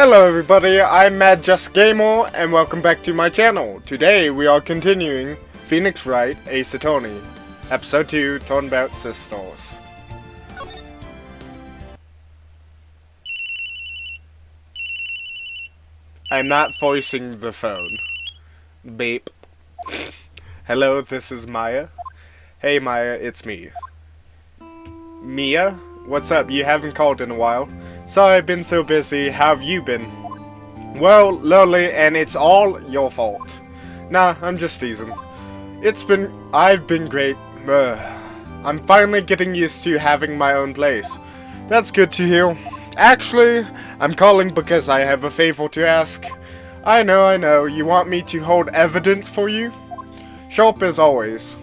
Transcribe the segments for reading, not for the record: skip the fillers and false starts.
Hello everybody, I'm Mad Just Gamer, and welcome back to my channel. Today we are continuing Phoenix Wright Ace Attorney, Episode 2, Turnabout Sisters. I'm not voicing the phone. Beep. Hello, this is Maya. Hey Maya, it's me. Mia? What's up? You haven't called in a while. Sorry I've been so busy. How have you been? Well, lovely, and it's all your fault. Nah, I'm just teasing. I've been great. I'm finally getting used to having my own place. That's good to hear. Actually, I'm calling because I have a favor to ask. I know, you want me to hold evidence for you? Sharp as always.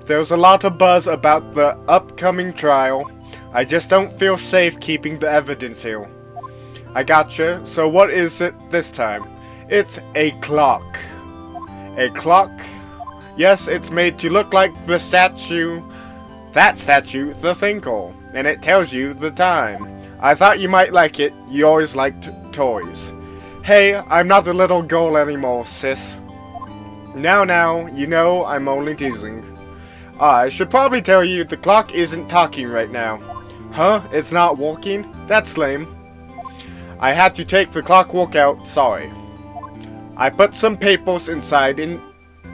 There's a lot of buzz about the upcoming trial. I just don't feel safe keeping the evidence here. I gotcha. So what is it this time? It's a clock. A clock? Yes, it's made to look like the statue. That statue, the Thinker. And it tells you the time. I thought you might like it. You always liked toys. Hey, I'm not a little girl anymore, sis. Now, you know I'm only teasing. I should probably tell you the clock isn't talking right now. Huh? It's not working? That's lame. I had to take the clockwork out, sorry. I put some papers inside it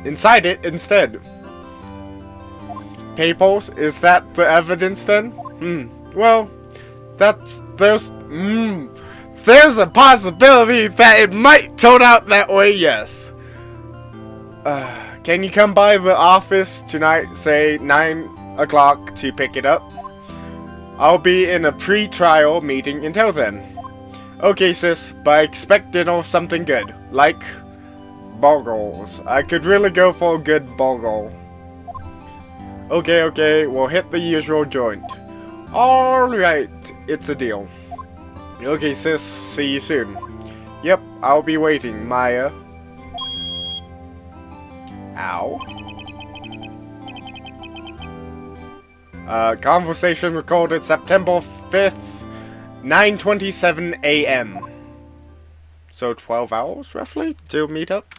instead. Papers? Is that the evidence then? Well, there's a possibility that it might turn out that way, yes. Can you come by the office tonight, say 9 o'clock, to pick it up? I'll be in a pre-trial meeting until then. Okay, sis, but I expect dinner something good, like burgers. I could really go for a good burger. Okay, we'll hit the usual joint. Alright, it's a deal. Okay, sis, see you soon. Yep, I'll be waiting, Maya. Ow. Conversation recorded September 5th, 9:27 a.m. So 12 hours, roughly, to meet up?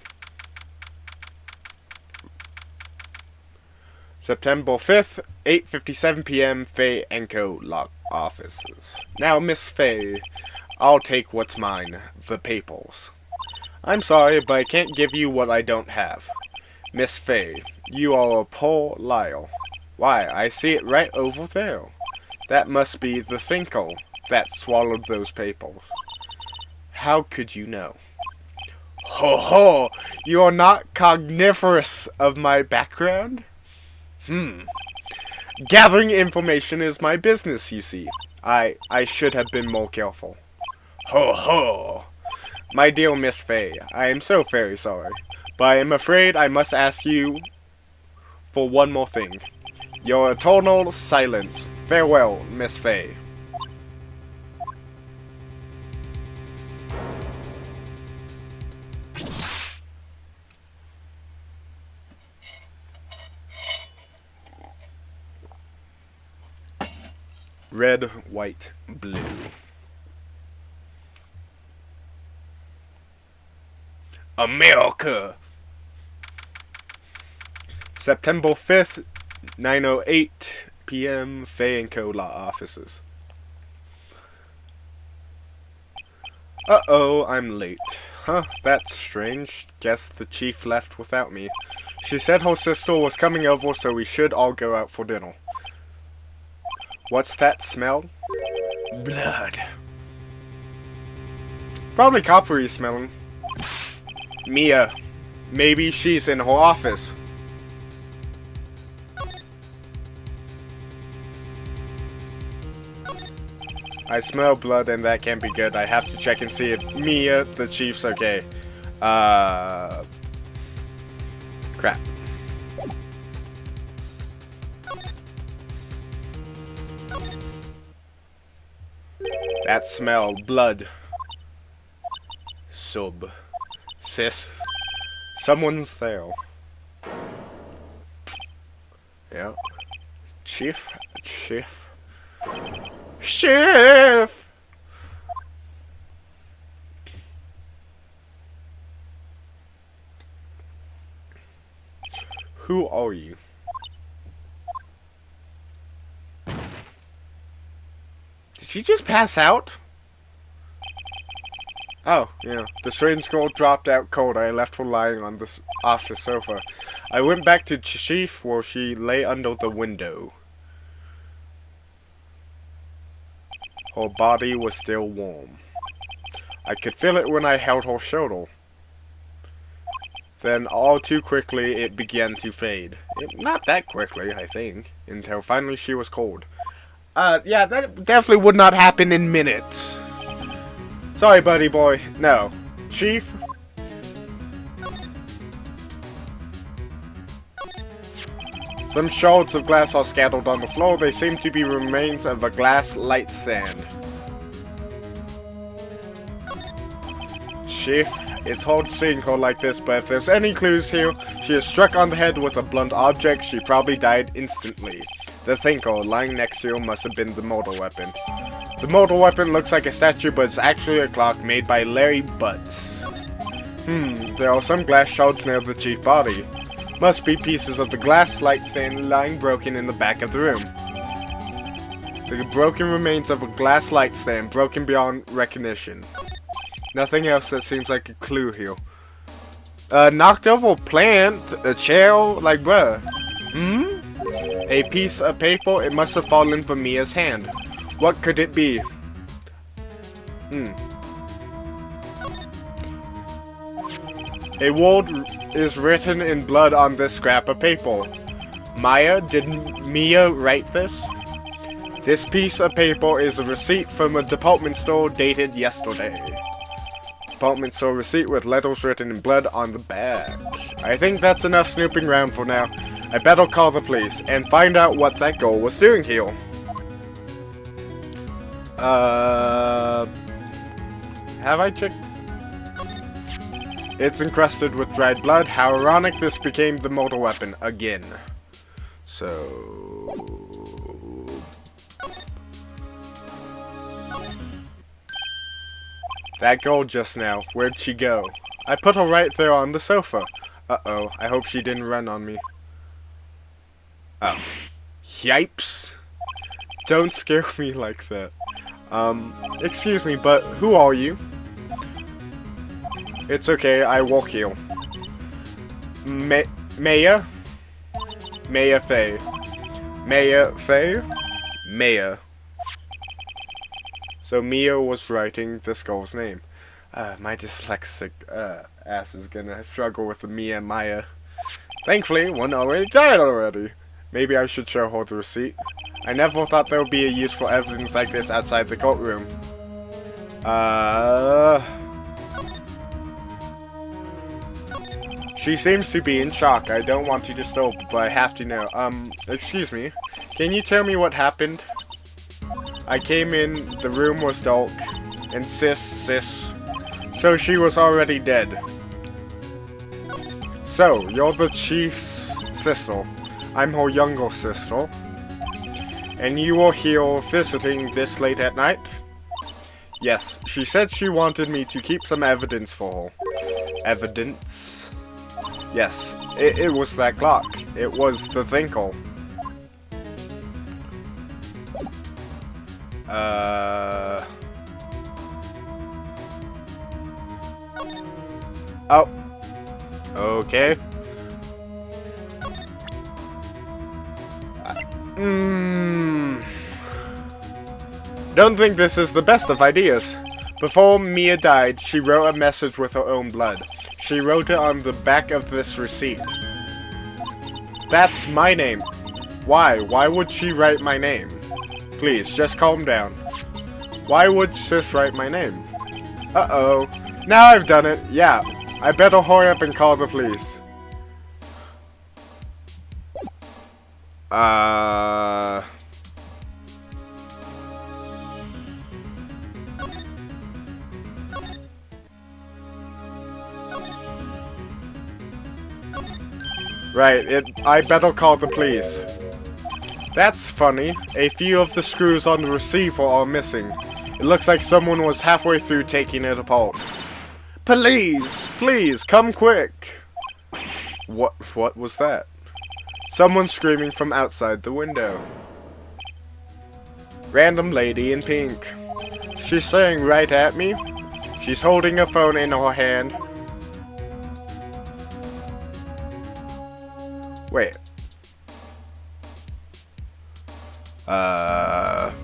September 5th, 8:57 p.m., Faye & Co. Lock offices. Now, Miss Faye, I'll take what's mine, the papers. I'm sorry, but I can't give you what I don't have. Miss Faye, you are a poor liar. Why, I see it right over there. That must be the Thinker that swallowed those papers. How could you know? Ho! You are not cogniferous of my background? Gathering information is my business, you see. I should have been more careful. Ho! My dear Miss Faye, I am so very sorry, but I am afraid I must ask you for one more thing. Your eternal silence. Farewell, Miss Faye. Red, white, blue. America! September 5th, 9:08 p.m. Faye & Co. Law offices. Uh-oh, I'm late. Huh, that's strange. Guess the chief left without me. She said her sister was coming over, so we should all go out for dinner. What's that smell? Blood. Probably coppery smelling. Mia. Maybe she's in her office. I smell blood and that can't be good. I have to check and see if Mia, the chief's okay. Crap. That smell, blood. Sub. Sis. Someone's there. Yeah. Chief. Who are you? Did she just pass out? Oh, yeah. The strange girl dropped out cold. I left her lying on off the sofa. I went back to Chief where she lay under the window. Her body was still warm. I could feel it when I held her shoulder. Then, all too quickly, it began to fade. Not that quickly, I think, until finally she was cold. Yeah, that definitely would not happen in minutes. Sorry, buddy boy. No. Chief? Some shards of glass are scattered on the floor. They seem to be remains of a glass light stand. Chief, it's hard seeing her like this, but if there's any clues here, she is struck on the head with a blunt object. She probably died instantly. The thinker lying next to her must have been the mortal weapon. The mortal weapon looks like a statue, but it's actually a clock made by Larry Butts. There are some glass shards near the chief body. Must be pieces of the glass light stand lying broken in the back of the room. The broken remains of a glass light stand, broken beyond recognition. Nothing else that seems like a clue here. Knocked over plant, a chair, like bruh. A piece of paper, it must have fallen from Mia's hand. What could it be? A word is written in blood on this scrap of paper. Maya, did Mia write this? This piece of paper is a receipt from a department store dated yesterday. Department store receipt with letters written in blood on the back. I think that's enough snooping around for now. I better call the police and find out what that girl was doing here. Have I checked? It's encrusted with dried blood. How ironic this became the mortal weapon again. So... that girl just now, where'd she go? I put her right there on the sofa. Uh-oh, I hope she didn't run on me. Oh. Yipes. Don't scare me like that. Excuse me, but who are you? It's okay, I walk here. Maya? Maya Faye. Maya Faye? Maya. So Mia was writing this girl's name. My dyslexic ass is gonna struggle with the Mia and Maya. Thankfully, one already died already. Maybe I should show her the receipt. I never thought there would be a useful evidence like this outside the courtroom. She seems to be in shock. I don't want to disturb, but I have to know. Excuse me. Can you tell me what happened? I came in, the room was dark, and sis. So she was already dead. So, you're the chief's sister. I'm her younger sister. And you were here visiting this late at night? Yes, she said she wanted me to keep some evidence for her. Evidence? Yes, it was that clock. It was the thinker. Oh. Okay. Don't think this is the best of ideas. Before Mia died, she wrote a message with her own blood. She wrote it on the back of this receipt. That's my name. Why? Why would she write my name? Please, just calm down. Why would sis write my name? Uh-oh. Now I've done it. Yeah. I better hurry up and call the police. Right, I better call the police. That's funny. A few of the screws on the receiver are missing. It looks like someone was halfway through taking it apart. Please, come quick. What was that? Someone's screaming from outside the window. Random lady in pink. She's staring right at me. She's holding a phone in her hand. Wait. Oh,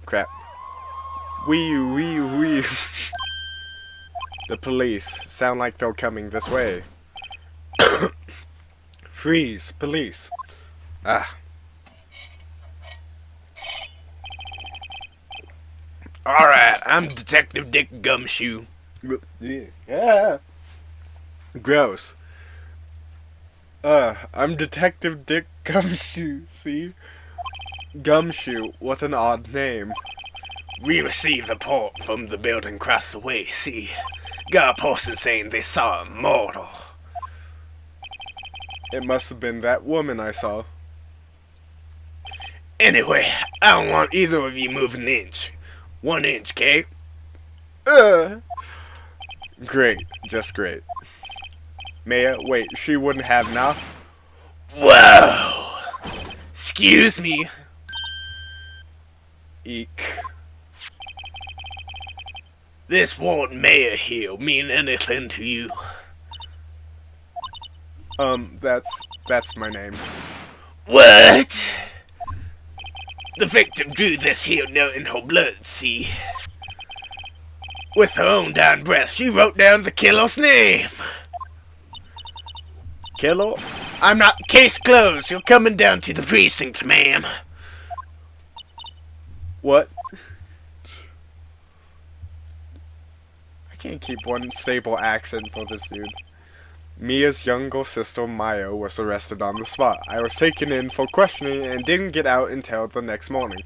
crap. Wee. The police sound like they're coming this way. Freeze, police. Ah. Alright, I'm Detective Dick Gumshoe. Yeah. Gross. I'm Detective Dick Gumshoe, see? Gumshoe, what an odd name. We received a report from the building across the way, see? Got a person saying they saw a mortal. It must have been that woman I saw. Anyway, I don't want either of you moving an inch. 1 inch, Kate. Great, just great. Maya, wait, she wouldn't have now? Whoa! Excuse me. Eek. This won't Maya here mean anything to you. That's my name. What? The victim drew this here note in her blood, see? With her own dying breath, she wrote down the killer's name. Killer? I'm not. Case closed. You're coming down to the precinct, ma'am. What? I can't keep one stable accent for this dude. Mia's younger sister Maya was arrested on the spot. I was taken in for questioning and didn't get out until the next morning.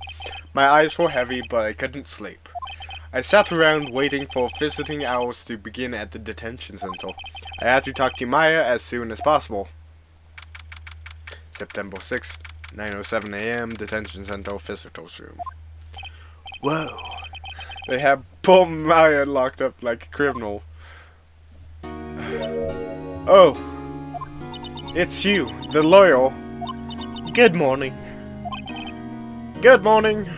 My eyes were heavy, but I couldn't sleep. I sat around waiting for visiting hours to begin at the detention center. I had to talk to Maya as soon as possible. September 6th, 9:07 a.m., detention center, visitors room. Whoa. They have poor Maya locked up like a criminal. Oh, it's you, the lawyer. Good morning. Good morning.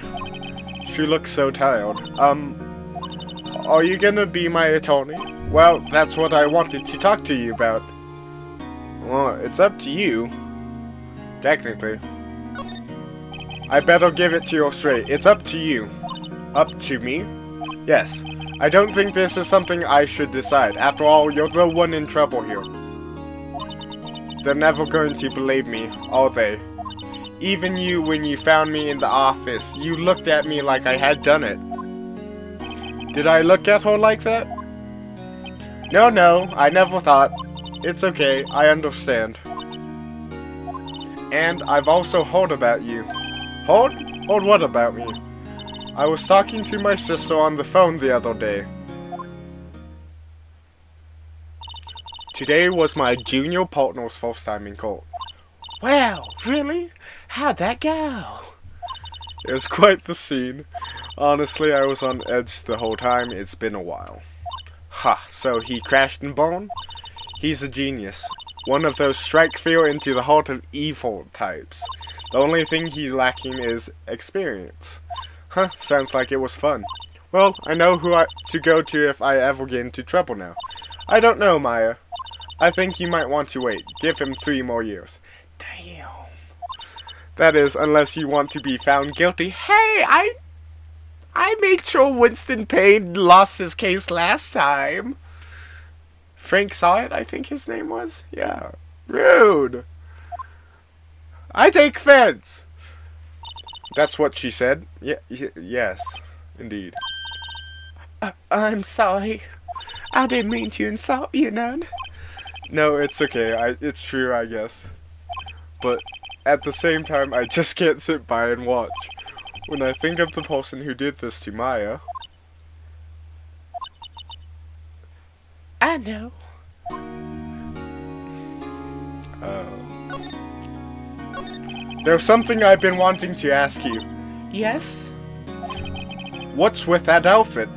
She looks so tired. Are you gonna be my attorney? Well, that's what I wanted to talk to you about. Well, it's up to you. Technically. I better give it to you straight. It's up to you. Up to me? Yes. I don't think this is something I should decide. After all, you're the one in trouble here. They're never going to believe me, are they? Even you, when you found me in the office, you looked at me like I had done it. Did I look at her like that? No, I never thought. It's okay, I understand. And I've also heard about you. Heard? Heard what about me? I was talking to my sister on the phone the other day. Today was my junior partner's first time in court. Wow, really? How'd that go? It was quite the scene. Honestly, I was on edge the whole time. It's been a while. Ha, so he crashed and burned? He's a genius. One of those strike fear into the heart of evil types. The only thing he's lacking is experience. Huh, sounds like it was fun. Well, I know who to go to if I ever get into trouble now. I don't know, Maya. I think you might want to wait. Give him 3 more years. Damn. That is, unless you want to be found guilty. Hey, I made sure Winston Payne lost his case last time. Frank saw it, I think his name was. Yeah. Rude. I take offense. That's what she said. Yes, indeed. I'm sorry. I didn't mean to insult you none. No, it's okay. It's true, I guess. But at the same time, I just can't sit by and watch. When I think of the person who did this to Maya. I know. There's something I've been wanting to ask you. Yes? What's with that outfit?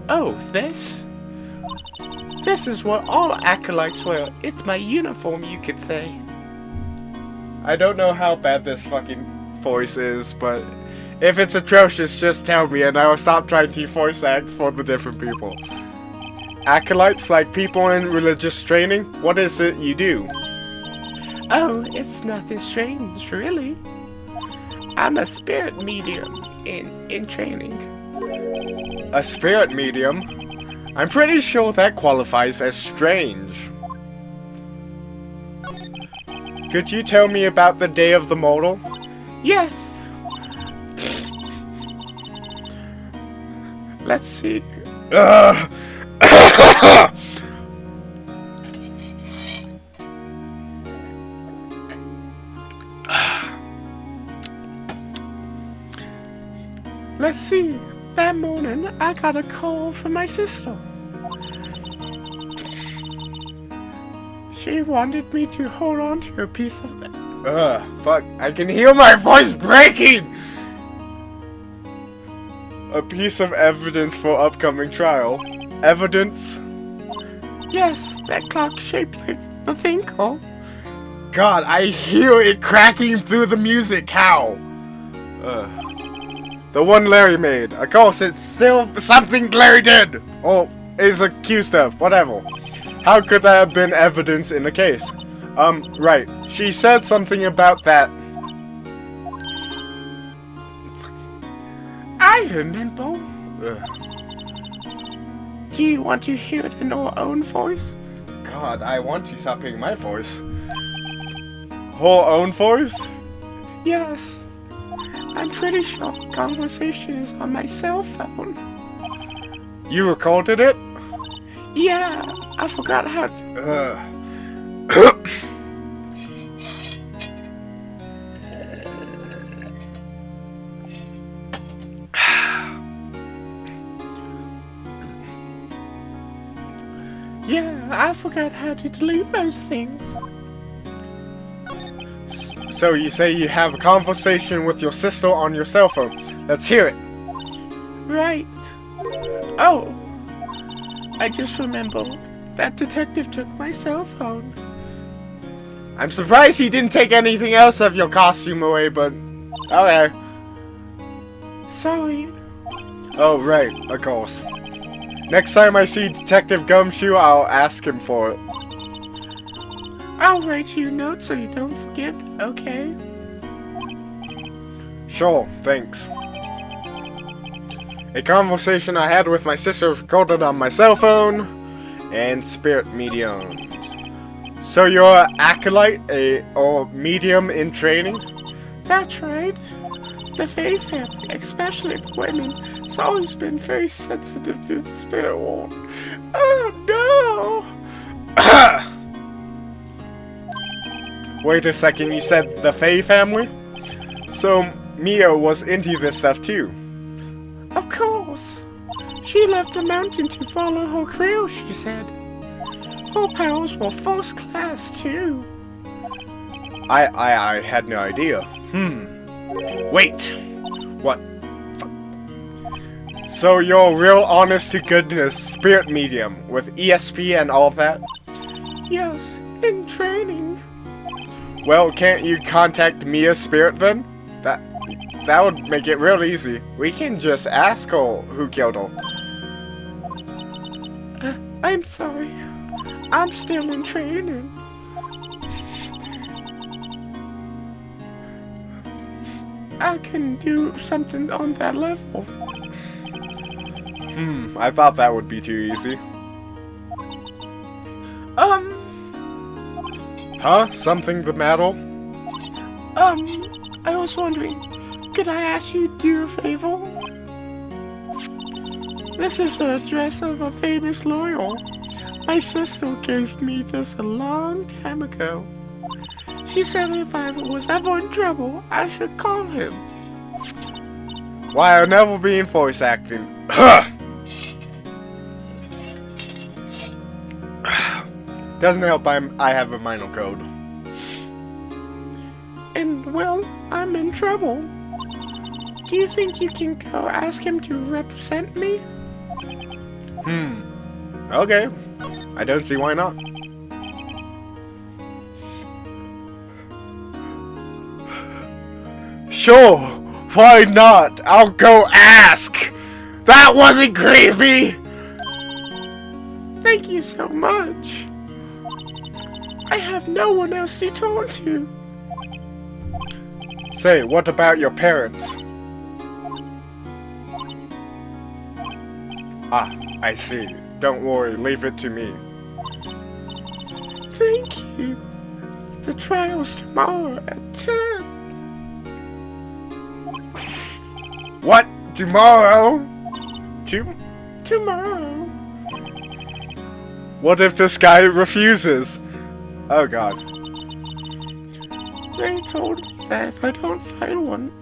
Oh, this? This is what all acolytes wear. It's my uniform, you could say. I don't know how bad this fucking voice is, but if it's atrocious, just tell me and I will stop trying to voice act for the different people. Acolytes, like people in religious training, what is it you do? Oh, it's nothing strange, really. I'm a spirit medium in training. A spirit medium? I'm pretty sure that qualifies as strange. Could you tell me about the Day of the Mortal? Yes. Let's see. Let's see. That morning, I got a call from my sister. She wanted me to hold on to a piece of... Fuck. I can hear my voice breaking! A piece of evidence for upcoming trial. Evidence? Yes, that clock shaped like the thing called. God, I hear it cracking through the music. How? The one Larry made. Of course, it's still something Larry did! Or is accused of, whatever. How could that have been evidence in the case? Right. She said something about that. I remember. Do you want to hear it in our own voice? God, I want to stop hearing my voice. Her own voice? Yes. I'm pretty sure the conversation is on my cell phone. You recorded it? Yeah, I forgot how Yeah, I forgot how to delete those things. So you say you have a conversation with your sister on your cell phone. Let's hear it. Right. Oh, I just remembered that detective took my cell phone. I'm surprised he didn't take anything else of your costume away, but... okay. Sorry. Oh, right, of course. Next time I see Detective Gumshoe, I'll ask him for it. I'll write you a note so you don't forget, okay? Sure, thanks. A conversation I had with my sister recorded on my cell phone, and spirit mediums. So you're an acolyte, or medium in training? That's right. The Fae family, especially the women, has always been very sensitive to the spirit world. Oh no! Wait a second, you said the Fae family? So Mia was into this stuff too? Of course. She left the mountain to follow her career, she said. Her powers were first class too. I had no idea. Wait! What? So you're a real honest-to-goodness spirit medium with ESP and all that? Yes, in training. Well, can't you contact Mia's spirit then? That would make it real easy. We can just ask her who killed her. I'm sorry. I'm still in training. I can do something on that level. I thought that would be too easy. Huh? Something the matter? I was wondering, could I ask you to do a favor? This is the address of a famous lawyer. My sister gave me this a long time ago. She said if I was ever in trouble, I should call him. Why, I'll never be in voice acting. Doesn't help I have a minor code. And, well, I'm in trouble. Do you think you can go ask him to represent me? Okay. I don't see why not. Sure, why not? I'll go ask! That wasn't creepy! Thank you so much. I have no one else to talk to. Say, what about your parents? Ah, I see. Don't worry, leave it to me. Thank you. The trial's tomorrow at 10. What? Tomorrow? Tomorrow. What if this guy refuses? Oh god. They told me that if I don't find one,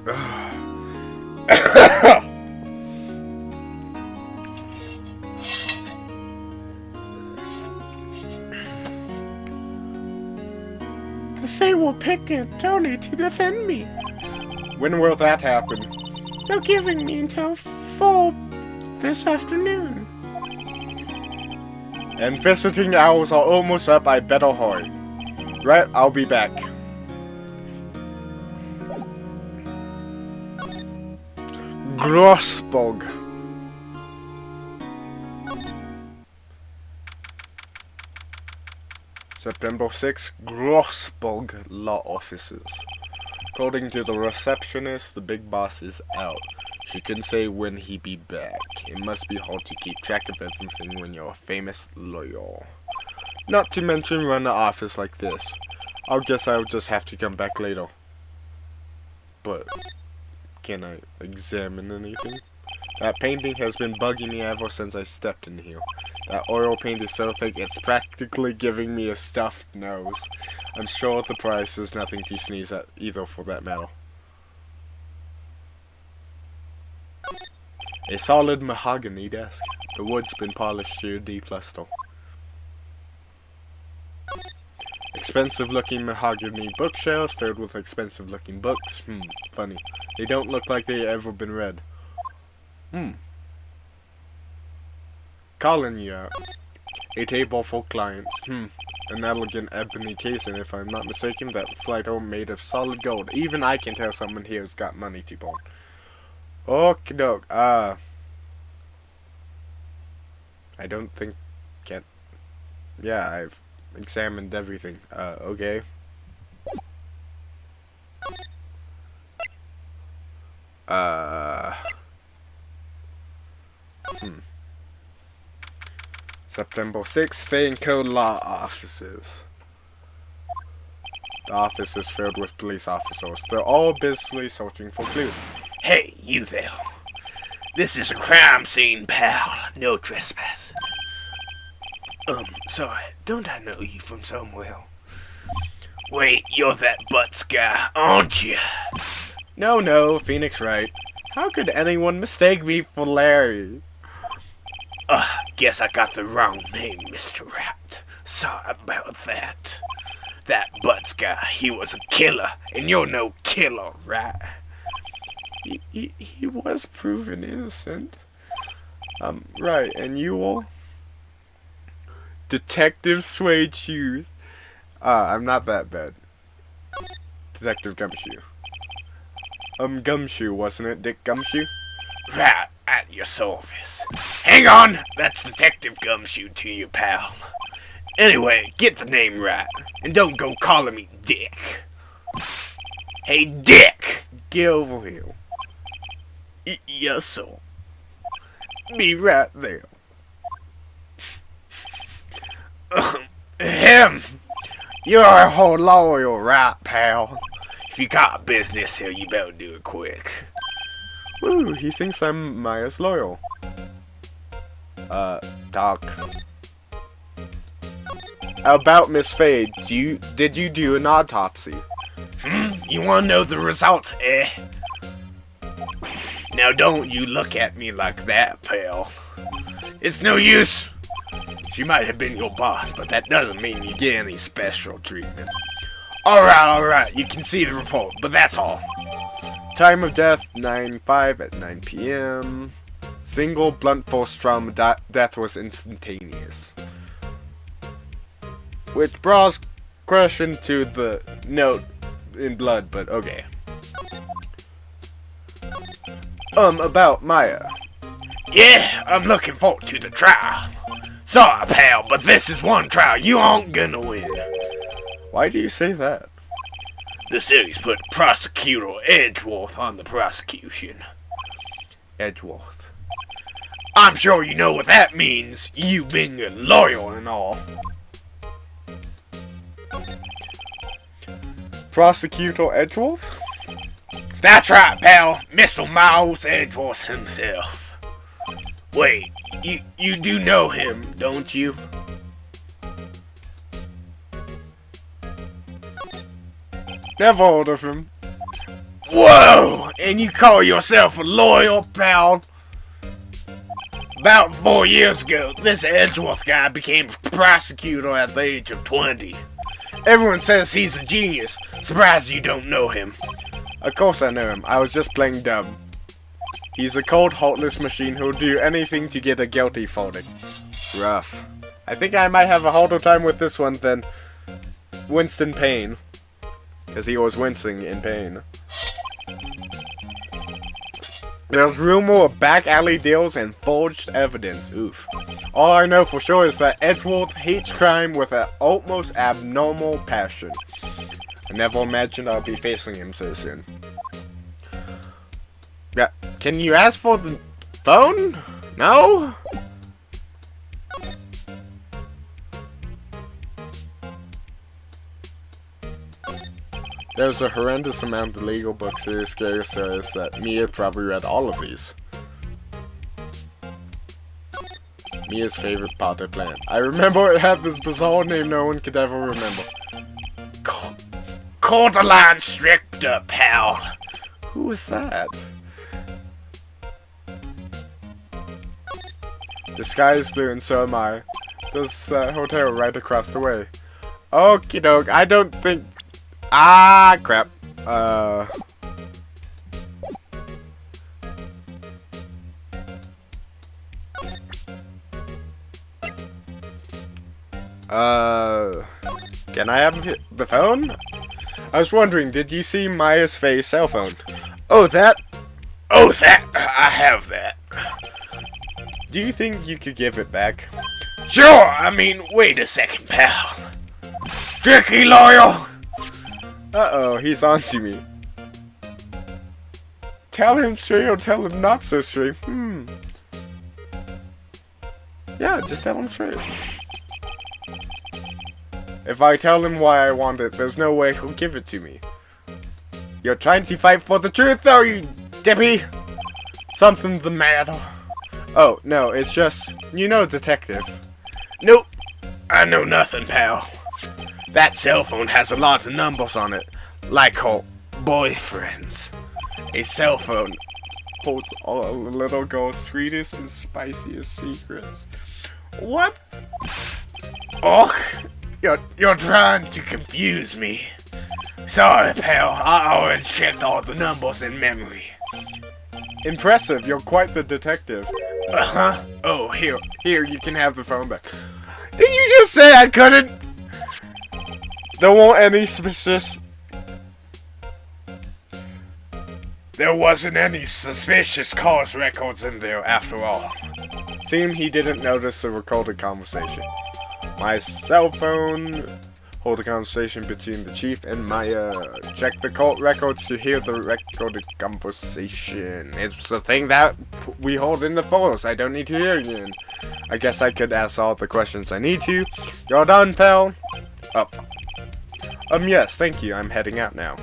they will pick Tony to defend me. When will that happen? They're giving me until 4 this afternoon. And visiting hours are almost up, I better hurry. Right, I'll be back. Grossbog. September 6th, Grossbog Law Offices. According to the receptionist, the big boss is out. She can say when he be back. It must be hard to keep track of everything when you're a famous lawyer. Not to mention run an office like this. I guess I'll just have to come back later. But, can I examine anything? That painting has been bugging me ever since I stepped in here. That oil paint is so thick it's practically giving me a stuffed nose. I'm sure the price is nothing to sneeze at either, for that matter. A solid mahogany desk. The wood's been polished to a deep luster. Expensive looking mahogany bookshelves filled with expensive looking books. Funny. They don't look like they've ever been read. Calling you out. A table for clients. An elegant ebony case, and if I'm not mistaken, that's light home made of solid gold. Even I can tell someone here's got money to burn. Okie doke. I don't think yeah, I've examined everything. Okay. September 6th, Fay & Co. Law Offices. The office is filled with police officers. They're all busily searching for clues. Hey, you there. This is a crime scene, pal. No trespassing. Sorry, don't I know you from somewhere? Wait, you're that Butts guy, aren't you? No, Phoenix Wright. How could anyone mistake me for Larry? Guess I got the wrong name, Mr. Rat. Sorry about that. That Butts guy, he was a killer, and you're no killer, right? He was proven innocent. Right, and you all? Detective Suede Shoes. I'm not that bad. Detective Gumshoe. Gumshoe, wasn't it, Dick Gumshoe? Right, at your service. Hang on, that's Detective Gumshoe to you, pal. Anyway, get the name right, and don't go calling me Dick. Hey, Dick! Get over here. Yes, sir. Be right there. Him! You're a whole lawyer, right, pal? If you got business here, you better do it quick. Woo, he thinks I'm Maya's lawyer. Doc. About Miss Fay, did you do an autopsy? You wanna know the results, eh? Now don't you look at me like that, pal. It's no use. She might have been your boss, but that doesn't mean you get any special treatment. Alright, you can see the report, but that's all. Time of death, 9/5 at 9 p.m. Single blunt force trauma death was instantaneous. Which draws question to the note in blood, but okay. About Maya. Yeah, I'm looking forward to the trial. Sorry, pal, but this is one trial you aren't gonna win. Why do you say that? The city's put Prosecutor Edgeworth on the prosecution. Edgeworth. I'm sure you know what that means, you being a lawyer and all. Prosecutor Edgeworth? That's right, pal. Mr. Miles Edgeworth himself. Wait, you do know him, don't you? Never heard of him. Whoa! And you call yourself a lawyer, pal? About 4 years ago, this Edgeworth guy became prosecutor at the age of 20. Everyone says he's a genius. Surprised you don't know him. Of course I know him. I was just playing dumb. He's a cold, heartless machine who'll do anything to get a guilty verdict. Rough. I think I might have a harder time with this one than Winston Payne. Because he was wincing in pain. There's rumor of back alley deals and forged evidence. Oof. All I know for sure is that Edgeworth hates crime with an almost abnormal passion. I never imagined I'll be facing him so soon. Yeah, can you ask for the phone? No? There's a horrendous amount of legal books here, scary stories that Mia probably read all of these. Mia's favorite potted plant. I remember it had this bizarre name no one could ever remember. Cordyline stricter, pal. Who is that? The sky is blue and so am I. There's that hotel right across the way. Okie doke, I don't think... Ah, crap. Can I have the phone? I was wondering, did you see Maya's face cell phone? Oh, that? Oh, that? I have that. Do you think you could give it back? Sure, I mean, wait a second, pal. Tricky lawyer! Uh-oh, he's on to me. Tell him straight or tell him not so straight. Yeah, just tell him straight. If I tell him why I want it, there's no way he'll give it to me. You're trying to fight for the truth, though, you dippy! Something the matter. Oh, no, it's just, you know, detective. Nope, I know nothing, pal. That cell phone has a lot of numbers on it, like her boyfriend's. A cell phone Holds all a little girl's sweetest and spiciest secrets. What? Oh, you're trying to confuse me. Sorry, pal, I already checked all the numbers in memory. Impressive, you're quite the detective. Uh-huh. Oh, here. Here, you can have the phone back. Did you just say I couldn't? There weren't any suspicious... There wasn't any suspicious cause records in there after all. Seemed he didn't notice the recorded conversation. My cell phone hold a conversation between the chief and Maya. Check the court records to hear the recorded conversation. It's the thing that we hold in the photos. I don't need to hear again. I guess I could ask all the questions I need to. You're done, pal? Up. Yes, thank you. I'm heading out now.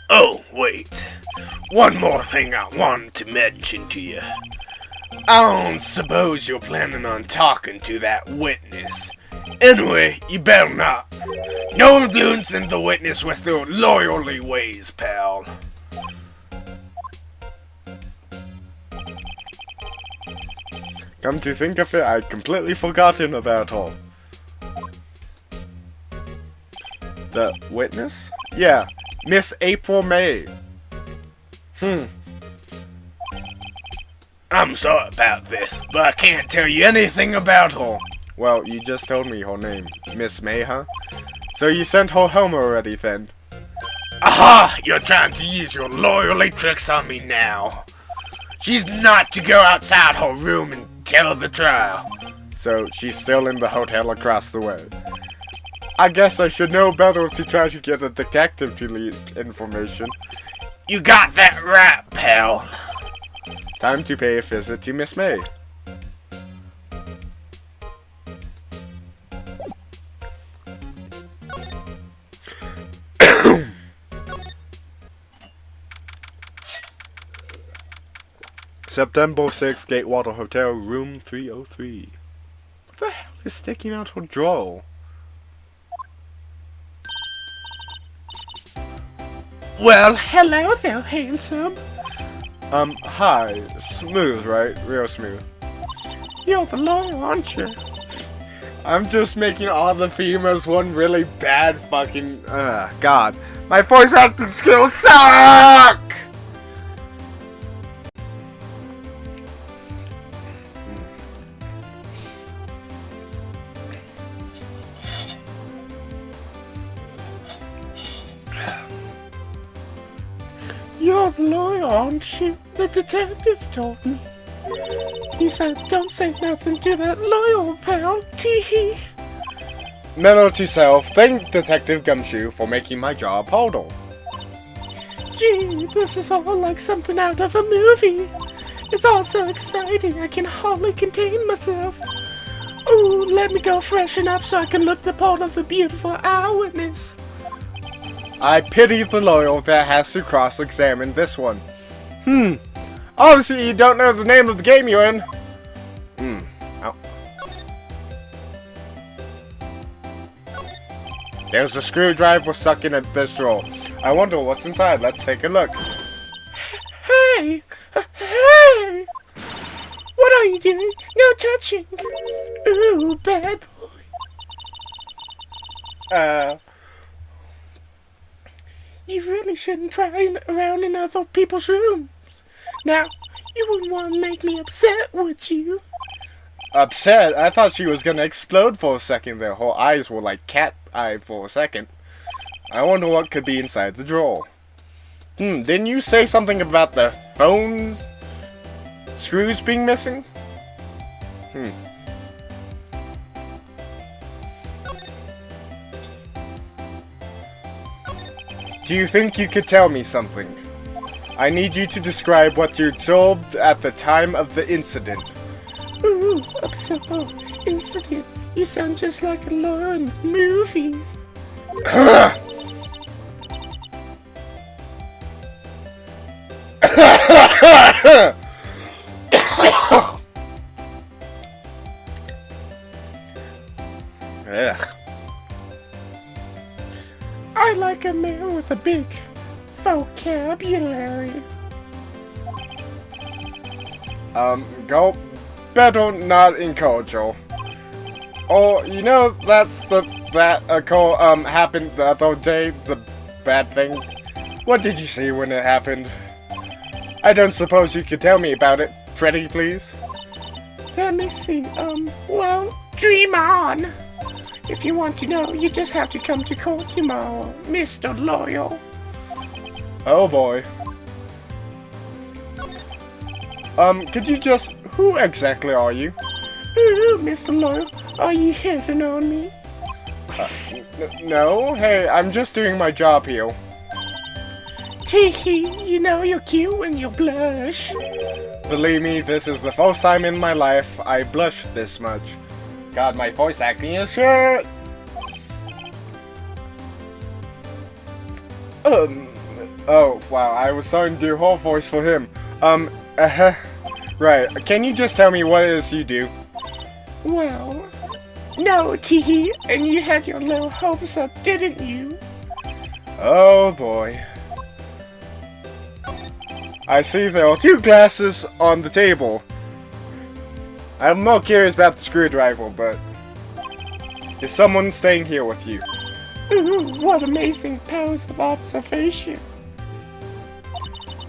Oh, wait. One more thing I wanted to mention to you. I don't suppose you're planning on talking to that witness. Anyway, you better not. No influencing the witness with your lawyerly ways, pal. Come to think of it, I'd completely forgotten about her. The witness? Yeah, Miss April May. I'm sorry about this, but I can't tell you anything about her. Well, you just told me her name. Miss May, huh? So you sent her home already, then? Aha! You're trying to use your loyalty tricks on me now. She's not to go outside her room until the trial. So she's still in the hotel across the way. I guess I should know better to try to get a detective to leak information. You got that right, pal. Time to pay a visit to Miss May. September 6th, Gatewater Hotel, room 303. What the hell is sticking out her drawer? Well, hello there, handsome. Hi. Smooth, right? Real smooth. You're the lawyer, aren't you? I'm just making all the females one really bad fucking... God. My voice acting skills suck! You're the lawyer, aren't you? The detective told me. He said, don't say nothing to that lawyer, pal. Tee-hee. Memo to self, thank Detective Gumshoe for making my job harder. Gee, this is all like something out of a movie. It's all so exciting, I can hardly contain myself. Ooh, let me go freshen up so I can look the part of the beautiful eyewitness. I pity the lawyer that has to cross-examine this one. Obviously you don't know the name of the game you're in. Oh. There's a screwdriver stuck in this drawer. I wonder what's inside. Let's take a look. Hey! Hey! What are you doing? No touching! Ooh, bad boy. You really shouldn't try around in other people's rooms. Now, you wouldn't want to make me upset, would you? Upset? I thought she was gonna explode for a second there. Her eyes were like cat-eyed for a second. I wonder what could be inside the drawer. Didn't you say something about the phone's screws being missing? Do you think you could tell me something? I need you to describe what you observed at the time of the incident. Ooh, absurd. Incident. You sound just like a lawyer in movies. Ugh. I like a man with a big vocabulary. Go better not encourage her. Or, you know, that happened the other day, the bad thing. What did you see when it happened? I don't suppose you could tell me about it, pretty please? Let me see, well, dream on. If you want to know, you just have to come to court tomorrow, Mr. Lawyer. Oh boy. Could you just... Who exactly are you? Ooh, Mr. Lawyer, are you hitting on me? No, hey, I'm just doing my job here. Tee-hee, you know you're cute when you blush. Believe me, this is the first time in my life I blushed this much. God, my voice acting is shit! Oh, wow, I was starting to do her voice for him. Right, can you just tell me what it is you do? Well, no, Tee-hee, and you had your little hopes up, didn't you? Oh boy. I see there are 2 glasses on the table. I'm more curious about the screwdriver, but... Is someone staying here with you? Ooh, what amazing powers of observation.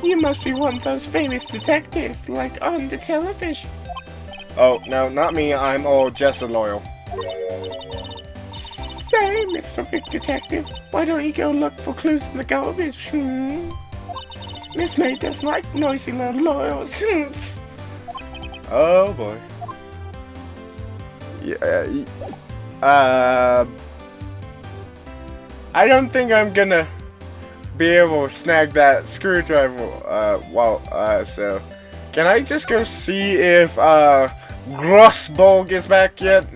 You must be one of those famous detectives, like on the television. Oh, no, not me. I'm just a lawyer. Say, Mr. Big Detective, why don't you go look for clues in the garbage? Miss May doesn't like noisy little lawyers. Oh boy. Yeah. I don't think I'm gonna be able to snag that screwdriver. So can I just go see if Grossborg is back yet?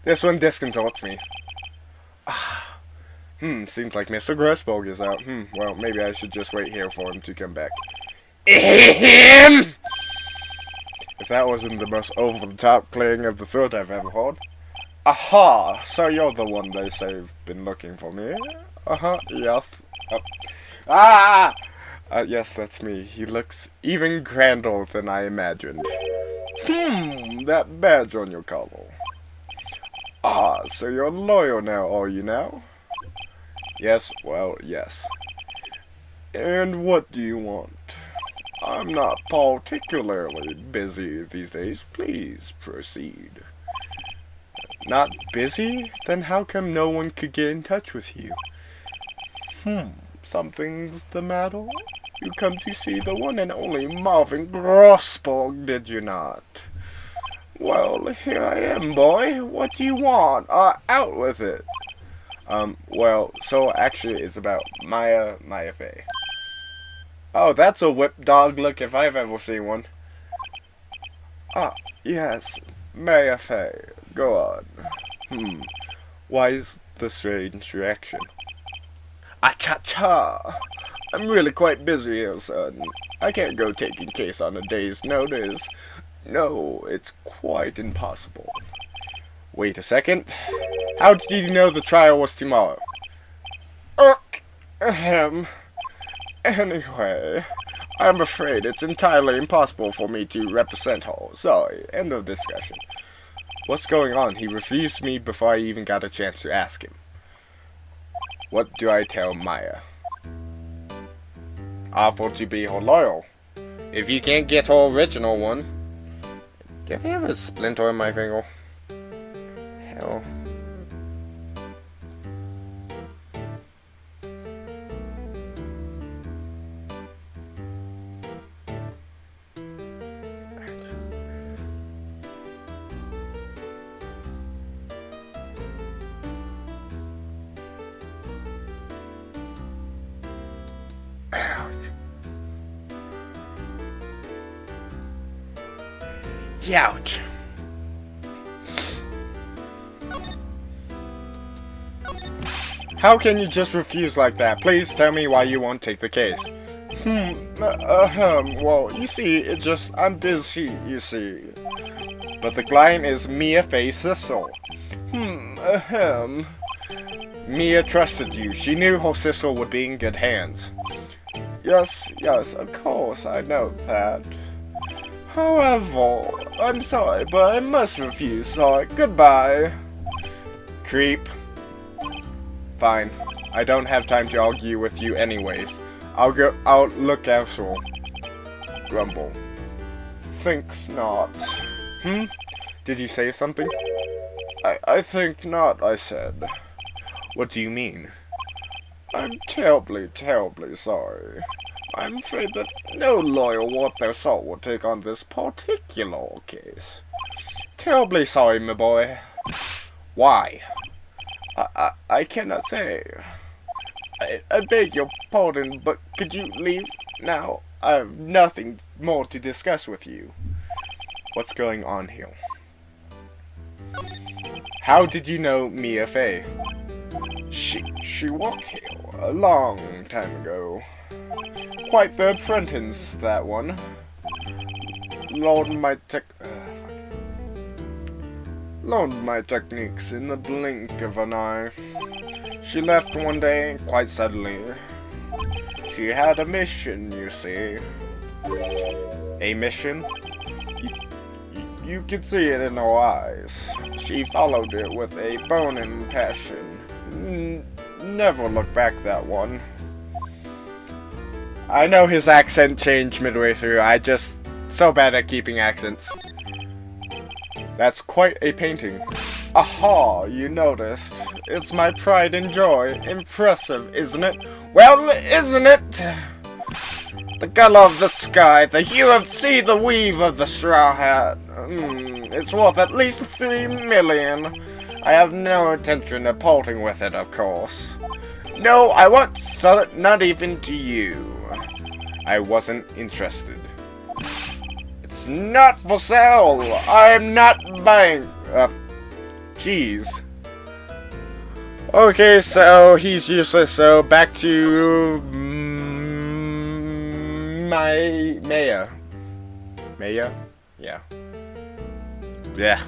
This one disconcerts me. Seems like Mr. Grossborg is out. Well, maybe I should just wait here for him to come back. If that wasn't the most over-the-top clearing of the throat I've ever heard. Aha! So you're the one they say have been looking for me? Yes. Yes, that's me. He looks even grander than I imagined. That badge on your collar. So you're loyal now, are you now? Yes, well, yes. And what do you want? I'm not particularly busy these days. Please proceed. Not busy? Then how come no one could get in touch with you? Something's the matter? You come to see the one and only Marvin Grossborg, did you not? Well, here I am, boy. What do you want? Out with it. Well, so actually it's about Maya Faye. Oh, that's a whip dog look if I've ever seen one. Yes, Maya Faye. Go on. Why is the strange reaction? Cha-cha! I'm really quite busy here, son. I can't go taking case on a day's notice. No, it's quite impossible. Wait a second. How did you know the trial was tomorrow? Anyway, I'm afraid it's entirely impossible for me to represent her. Sorry, end of discussion. What's going on? He refused me before I even got a chance to ask him. What do I tell Maya? Offer to be her loyal. If you can't get her original one. Do I have a splinter in my finger? Hell. Ouch. How can you just refuse like that? Please tell me why you won't take the case. Well, you see, it's just, I'm busy, you see. But the client is Mia Faye Sissel. Mia trusted you. She knew her sister would be in good hands. Yes, of course, I know that. However, I'm sorry, but I must refuse, so goodbye. Creep. Fine. I don't have time to argue with you anyways. I'll look elsewhere. Grumble. Think not. Did you say something? I think not, I said. What do you mean? I'm terribly sorry. I'm afraid that no lawyer worth their salt will take on this particular case. Terribly sorry, my boy. Why? I cannot say. I beg your pardon, but could you leave now? I have nothing more to discuss with you. What's going on here? How did you know Mia Faye? She walked here a long time ago. Quite the apprentice, that one. Learned my techniques in the blink of an eye. She left one day, quite suddenly. She had a mission, you see. A mission? You could see it in her eyes. She followed it with a burning passion. Never look back, that one. I know his accent changed midway through. I just so bad at keeping accents. That's quite a painting. Aha, you noticed. It's my pride and joy. Impressive, isn't it? Well, isn't it? The color of the sky, the hue of the sea, the weave of the straw hat. It's worth at least 3 million. I have no intention of parting with it, of course. No, I won't sell it, not even to you. I wasn't interested. It's not for sale. I'm not buying. Jeez. Okay, so he's useless, so back to my Maya. Maya? Yeah. Yeah.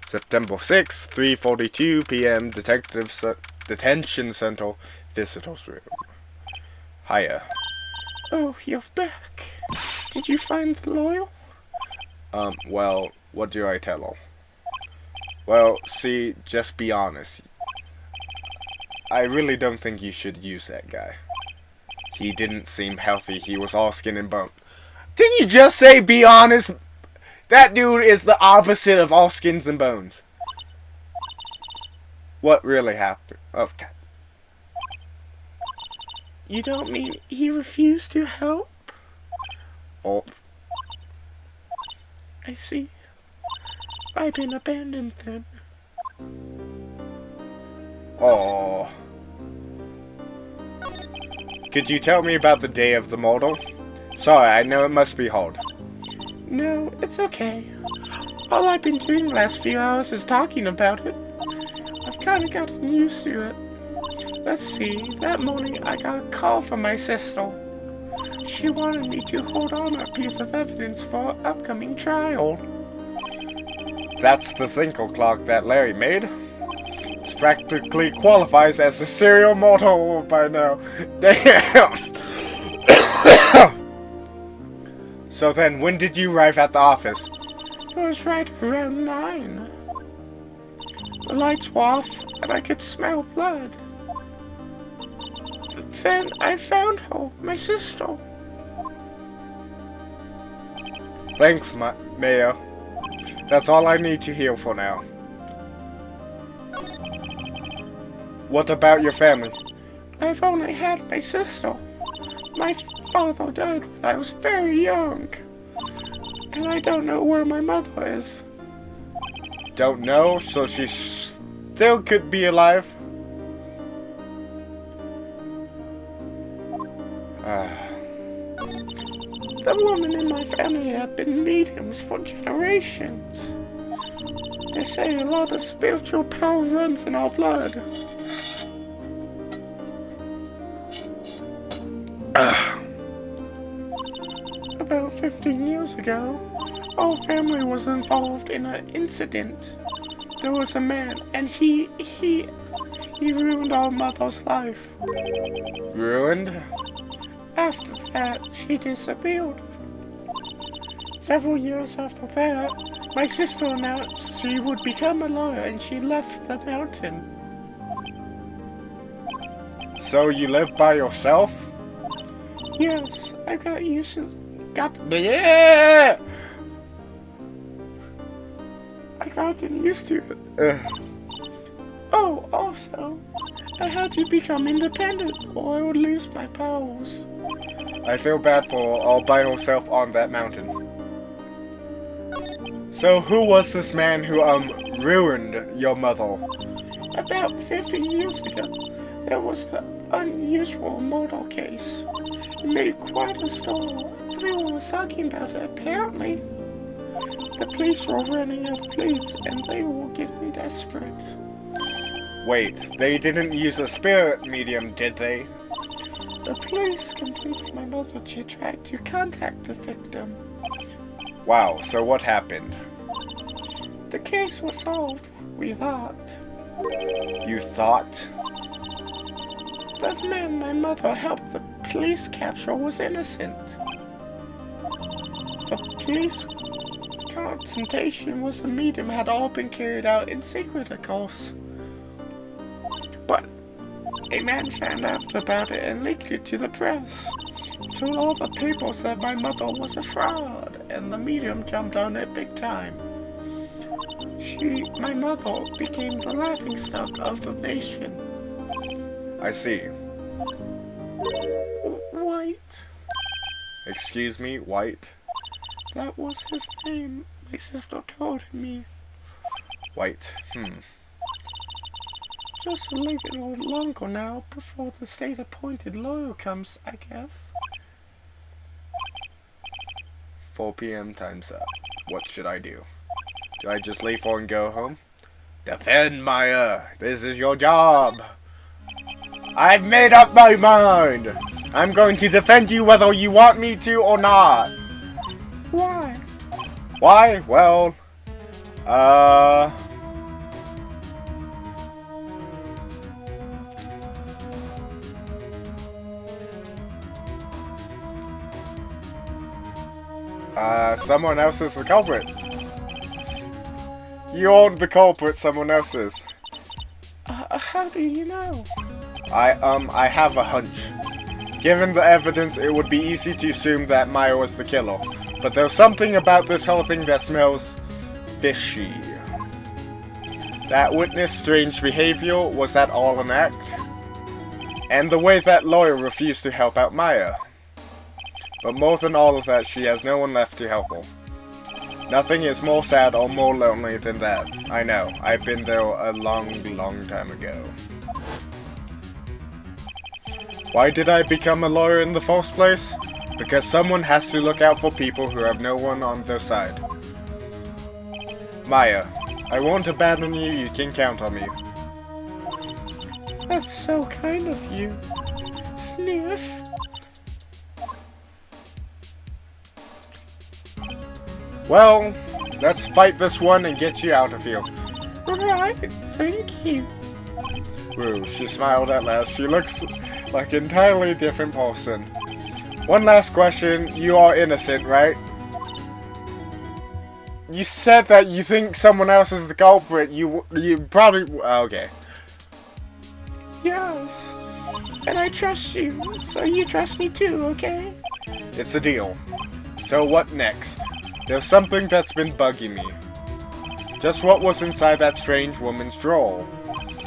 September 6th, 3:42 p.m. Detention Center, Visitor's Room. Hiya. Oh, you're back. Did you find the lawyer? Well, what do I tell her? Well, see, just be honest. I really don't think you should use that guy. He didn't seem healthy. He was all skin and bone. Didn't you just say be honest? That dude is the opposite of all skins and bones. What really happened? Okay. You don't mean he refused to help? Oh. I see. I've been abandoned then. Oh. Could you tell me about the day of the mortal? Sorry, I know it must be hard. No, it's okay. All I've been doing the last few hours is talking about it. I've kind of gotten used to it. Let's see, that morning I got a call from my sister. She wanted me to hold on a piece of evidence for an upcoming trial. That's the Thinkle clock that Larry made. This practically qualifies as a serial mortal by now. Damn! So then, when did you arrive at the office? It was right around 9. The lights were off, and I could smell blood. Then I found her, my sister. Thanks, Mayor. That's all I need to hear for now. What about your family? I've only had my sister. My father died when I was very young. And I don't know where my mother is. Don't know, so she still could be alive? The women in my family have been mediums for generations. They say a lot of spiritual power runs in our blood. About 15 years ago, our family was involved in an incident. There was a man, and he ruined our mother's life. Ruined? After that, she disappeared. Several years after that, my sister announced she would become a lawyer, and she left the mountain. So you live by yourself? Yes, I got used to... Yeah! I gotten used to it. Oh, also, I had to become independent, or I would lose my powers. I feel bad for all by herself on that mountain. So who was this man who, ruined your mother? About 15 years ago, there was an unusual murder case. It made quite a stir. Everyone was talking about it, apparently. The police were running out of leads, and they were getting desperate. Wait, they didn't use a spirit medium, did they? The police convinced my mother to try to contact the victim. Wow, so what happened? The case was solved, we thought. You thought? The man my mother helped the police capture was innocent. The police confrontation was a medium had all been carried out in secret, of course. But a man found out about it and leaked it to the press. He told all the people that my mother was a fraud, and the medium jumped on it big time. My mother, became the laughingstock of the nation. I see. White. Excuse me, White? That was his name. My sister told me. White. Just a little longer now before the state-appointed lawyer comes, I guess. 4 p.m. time's up. What should I do? Do I just leave her and go home? Defend Maya! This is your job! I've made up my mind! I'm going to defend you whether you want me to or not! Why? Why? Well, someone else is the culprit. You aren't the culprit, someone else is. How do you know? I have a hunch. Given the evidence, it would be easy to assume that Maya was the killer. But there's something about this whole thing that smells fishy. That witness' strange behavior, was that all an act? And the way that lawyer refused to help out Maya. But more than all of that, she has no one left to help her. Nothing is more sad or more lonely than that. I know, I've been there a long, long time ago. Why did I become a lawyer in the first place? Because someone has to look out for people who have no one on their side. Maya, I won't abandon you, you can count on me. That's so kind of you. Sniff. Well, let's fight this one and get you out of here. Right, thank you. Woo, she smiled at last. She looks like an entirely different person. One last question. You are innocent, right? You said that you think someone else is the culprit. You probably... Okay. Yes. And I trust you, so you trust me too, okay? It's a deal. So what next? There's something that's been bugging me. Just what was inside that strange woman's drawer?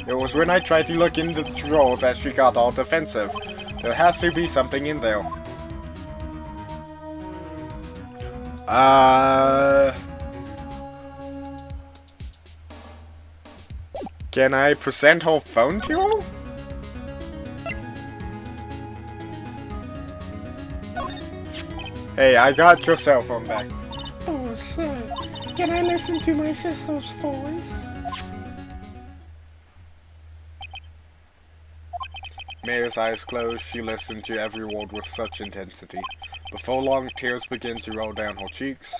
It was when I tried to look in the drawer that she got all defensive. There has to be something in there. Can I present her phone to you? Hey, I got your cell phone back. Oh, sir. Can I listen to my sister's voice? Maya's eyes closed. She listened to every word with such intensity. Before long, tears began to roll down her cheeks.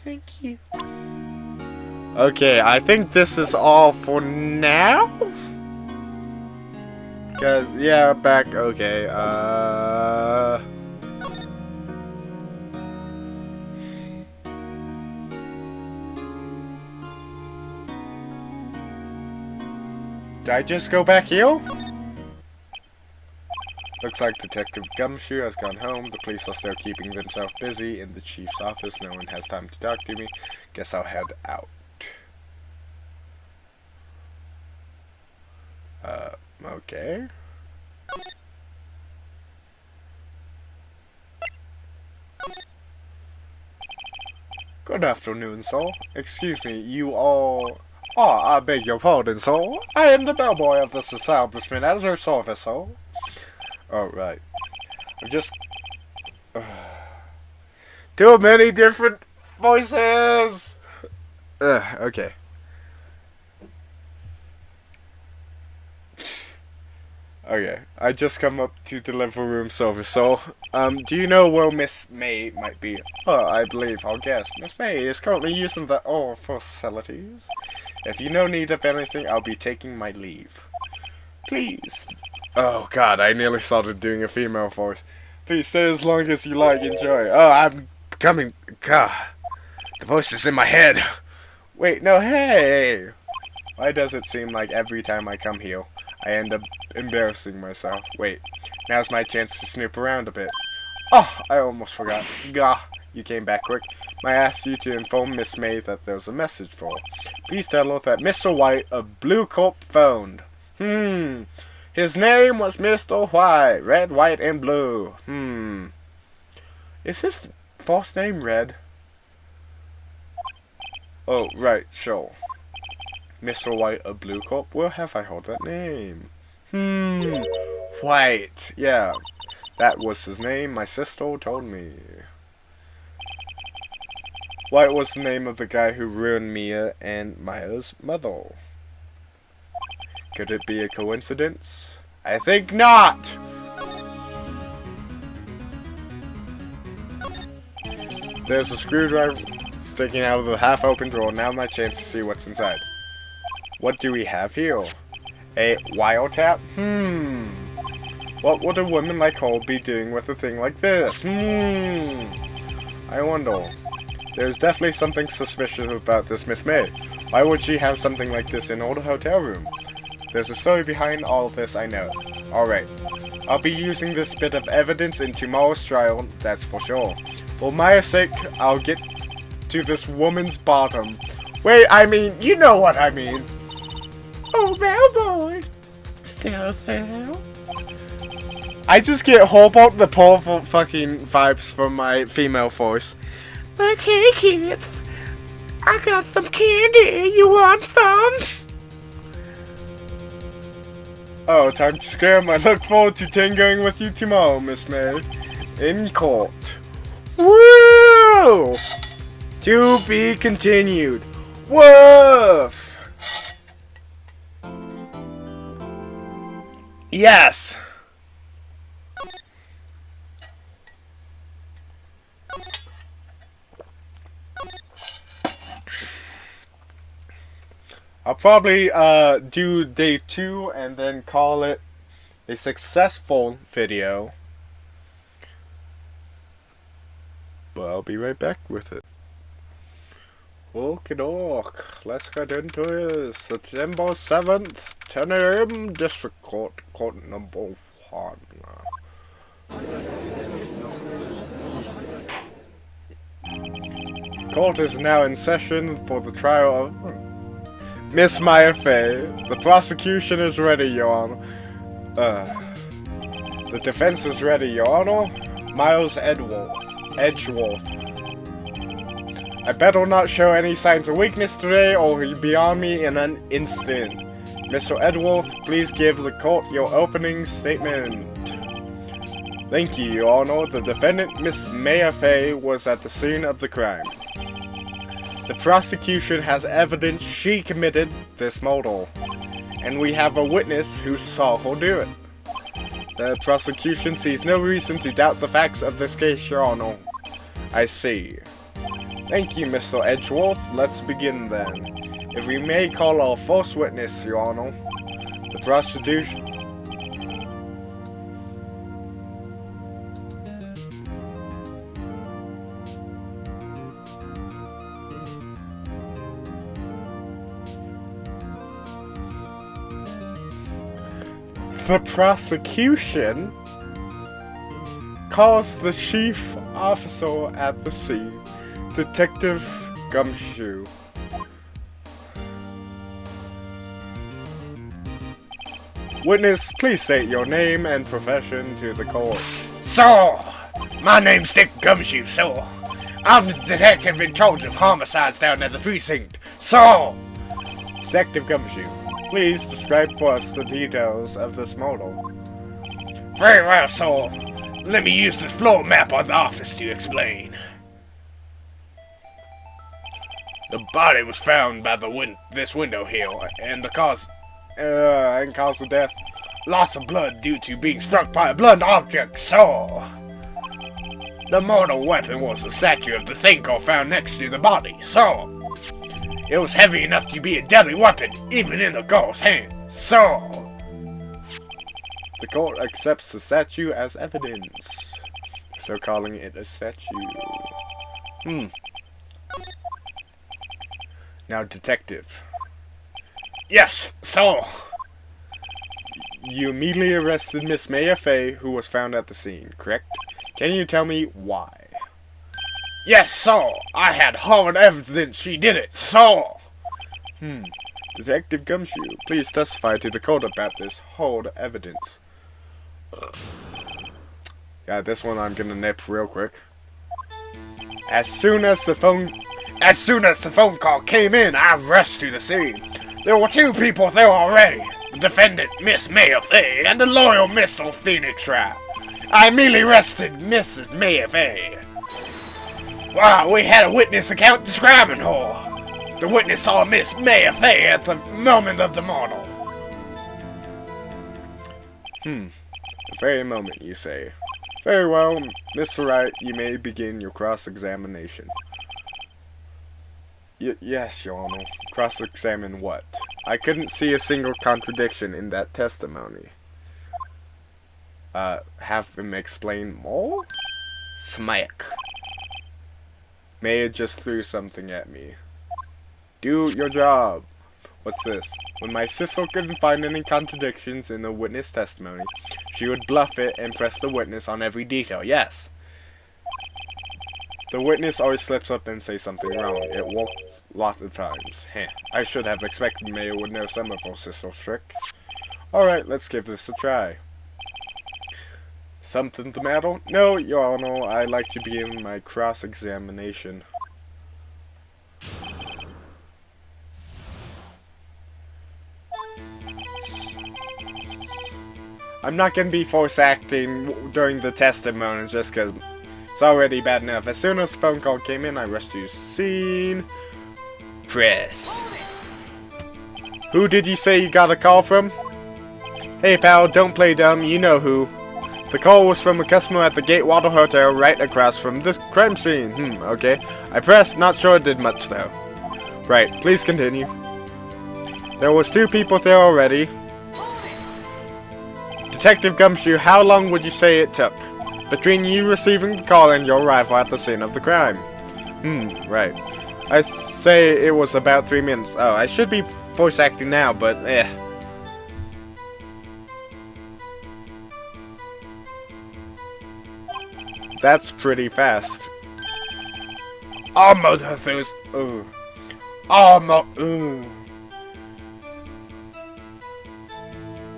Thank you. Okay, I think this is all for now? Cause, yeah, back, okay, Did I just go back here? Looks like Detective Gumshoe has gone home. The police are still keeping themselves busy in the chief's office. No one has time to talk to me. Guess I'll head out. Okay. Good afternoon, sir. Excuse me, you are... Oh, I beg your pardon, sir. I am the bellboy of this establishment as your service, sir. Oh, right. I'm just... too many different voices! Okay. Okay, I just come up to deliver room service, so, do you know where Miss May might be? Oh, I believe I'll guess. Miss May is currently using the facilities. If you know need of anything, I'll be taking my leave. Please. Oh god, I nearly started doing a female voice. Please stay as long as you like, enjoy. Oh, I'm coming. God. The voice is in my head. Wait, no, hey! Why does it seem like every time I come here, I end up embarrassing myself? Wait, now's my chance to snoop around a bit. Oh, I almost forgot. Gah, you came back quick. I asked you to inform Miss May that there's a message for her. Please tell her that Mr. White, a blue corp, phoned. His name was Mr. White. Red, white, and blue. Is his false name Red? Oh, right, sure. Mr. White, a blue corp? Where have I heard that name? White. Yeah, that was his name. My sister told me. White was the name of the guy who ruined Mia and Maya's mother. Could it be a coincidence? I think not! There's a screwdriver sticking out of the half-open drawer. Now my chance to see what's inside. What do we have here? A wiretap? What would a woman like her be doing with a thing like this? I wonder. There's definitely something suspicious about this Miss May. Why would she have something like this in her hotel room? There's a story behind all of this, I know. Alright. I'll be using this bit of evidence in tomorrow's trial, that's for sure. For Maya's sake, I'll get to this woman's bottom. Wait, I mean, you know what I mean. Oh, bellboy. Still there? I just get whole the powerful fucking vibes from my female voice. Okay, kids. I got some candy. You want some? Oh, time to scram. I look forward to tangoing with you tomorrow, Miss May. In court. Woo! To be continued. Woof! Yes! I'll probably do day 2 and then call it a successful video. But I'll be right back with it. Okie doke. Let's get into it. September 7th, 10 a.m. District Court, Court number 1. Court is now in session for the trial of Miss Maya Fey. The prosecution is ready, Your Honor. The defense is ready, Your Honor. Miles Edgeworth. I better not show any signs of weakness today, or he'll be on me in an instant. Mr. Edgeworth, please give the court your opening statement. Thank you, Your Honor. The defendant, Miss Maya Fey, was at the scene of the crime. The prosecution has evidence she committed this murder, and we have a witness who saw her do it. The prosecution sees no reason to doubt the facts of this case, Your Honor. I see. Thank you, Mr. Edgeworth. Let's begin then. If we may call our first witness, Your Honor. The prosecution... The prosecution calls the chief officer at the scene, Detective Gumshoe. Witness, please state your name and profession to the court. So, my name's Dick Gumshoe, so I'm the detective in charge of homicides down at the precinct. So, Detective Gumshoe, please describe for us the details of this murder. very well, so let me use this floor map on the office to explain. The body was found by this window here, and the cause of death, loss of blood due to being struck by a blunt object. So, the mortal weapon was the statue of the thinker found next to the body. So, it was heavy enough to be a deadly weapon, even in the girl's hand. So, the court accepts the statue as evidence, so calling it a statue. Now, detective. yes, so You immediately arrested Miss Maya Fey, who was found at the scene, correct? Can you tell me why? Yes, sir. I had hard evidence she did it, sir. Detective Gumshoe, please testify to the court about this hard evidence. Yeah, this one I'm gonna nip real quick. As soon as the phone call came in, I rushed to the scene. There were two people there already. The defendant, Miss Maya Fay, and the loyal Mr. Phoenix Wright. I immediately arrested Mrs. Maya Fay. Wow, we had a witness account describing her. The witness saw Miss Maya Fay at the moment of the murder. The very moment, you say. Very well, Mr. Wright, you may begin your cross-examination. Yes, Your Honor. Cross-examine what? I couldn't see a single contradiction in that testimony. Have him explain more? Smack. Maya just threw something at me. Do your job. What's this? When my sister couldn't find any contradictions in the witness testimony, she would bluff it and press the witness on every detail. Yes. The witness always slips up and says something wrong. It works lots of times. Heh. I should have expected Maya would know some of her sister's tricks. Alright, let's give this a try. Something the matter? No, Your Honor, I'd like to begin my cross-examination. I'm not gonna be force acting during the testimony just because it's already bad enough. As soon as the phone call came in, I rushed to scene. Press. Who did you say you got a call from? Hey pal, don't play dumb, you know who. The call was from a customer at the Gatewater Hotel right across from this crime scene. Okay. I pressed, not sure it did much though. Right, please continue. There was two people there already. Detective Gumshoe, how long would you say it took between you receiving the call and your arrival at the scene of the crime? Right. I say it was about 3 minutes. Oh, I should be voice acting now, but That's pretty fast. Almost those.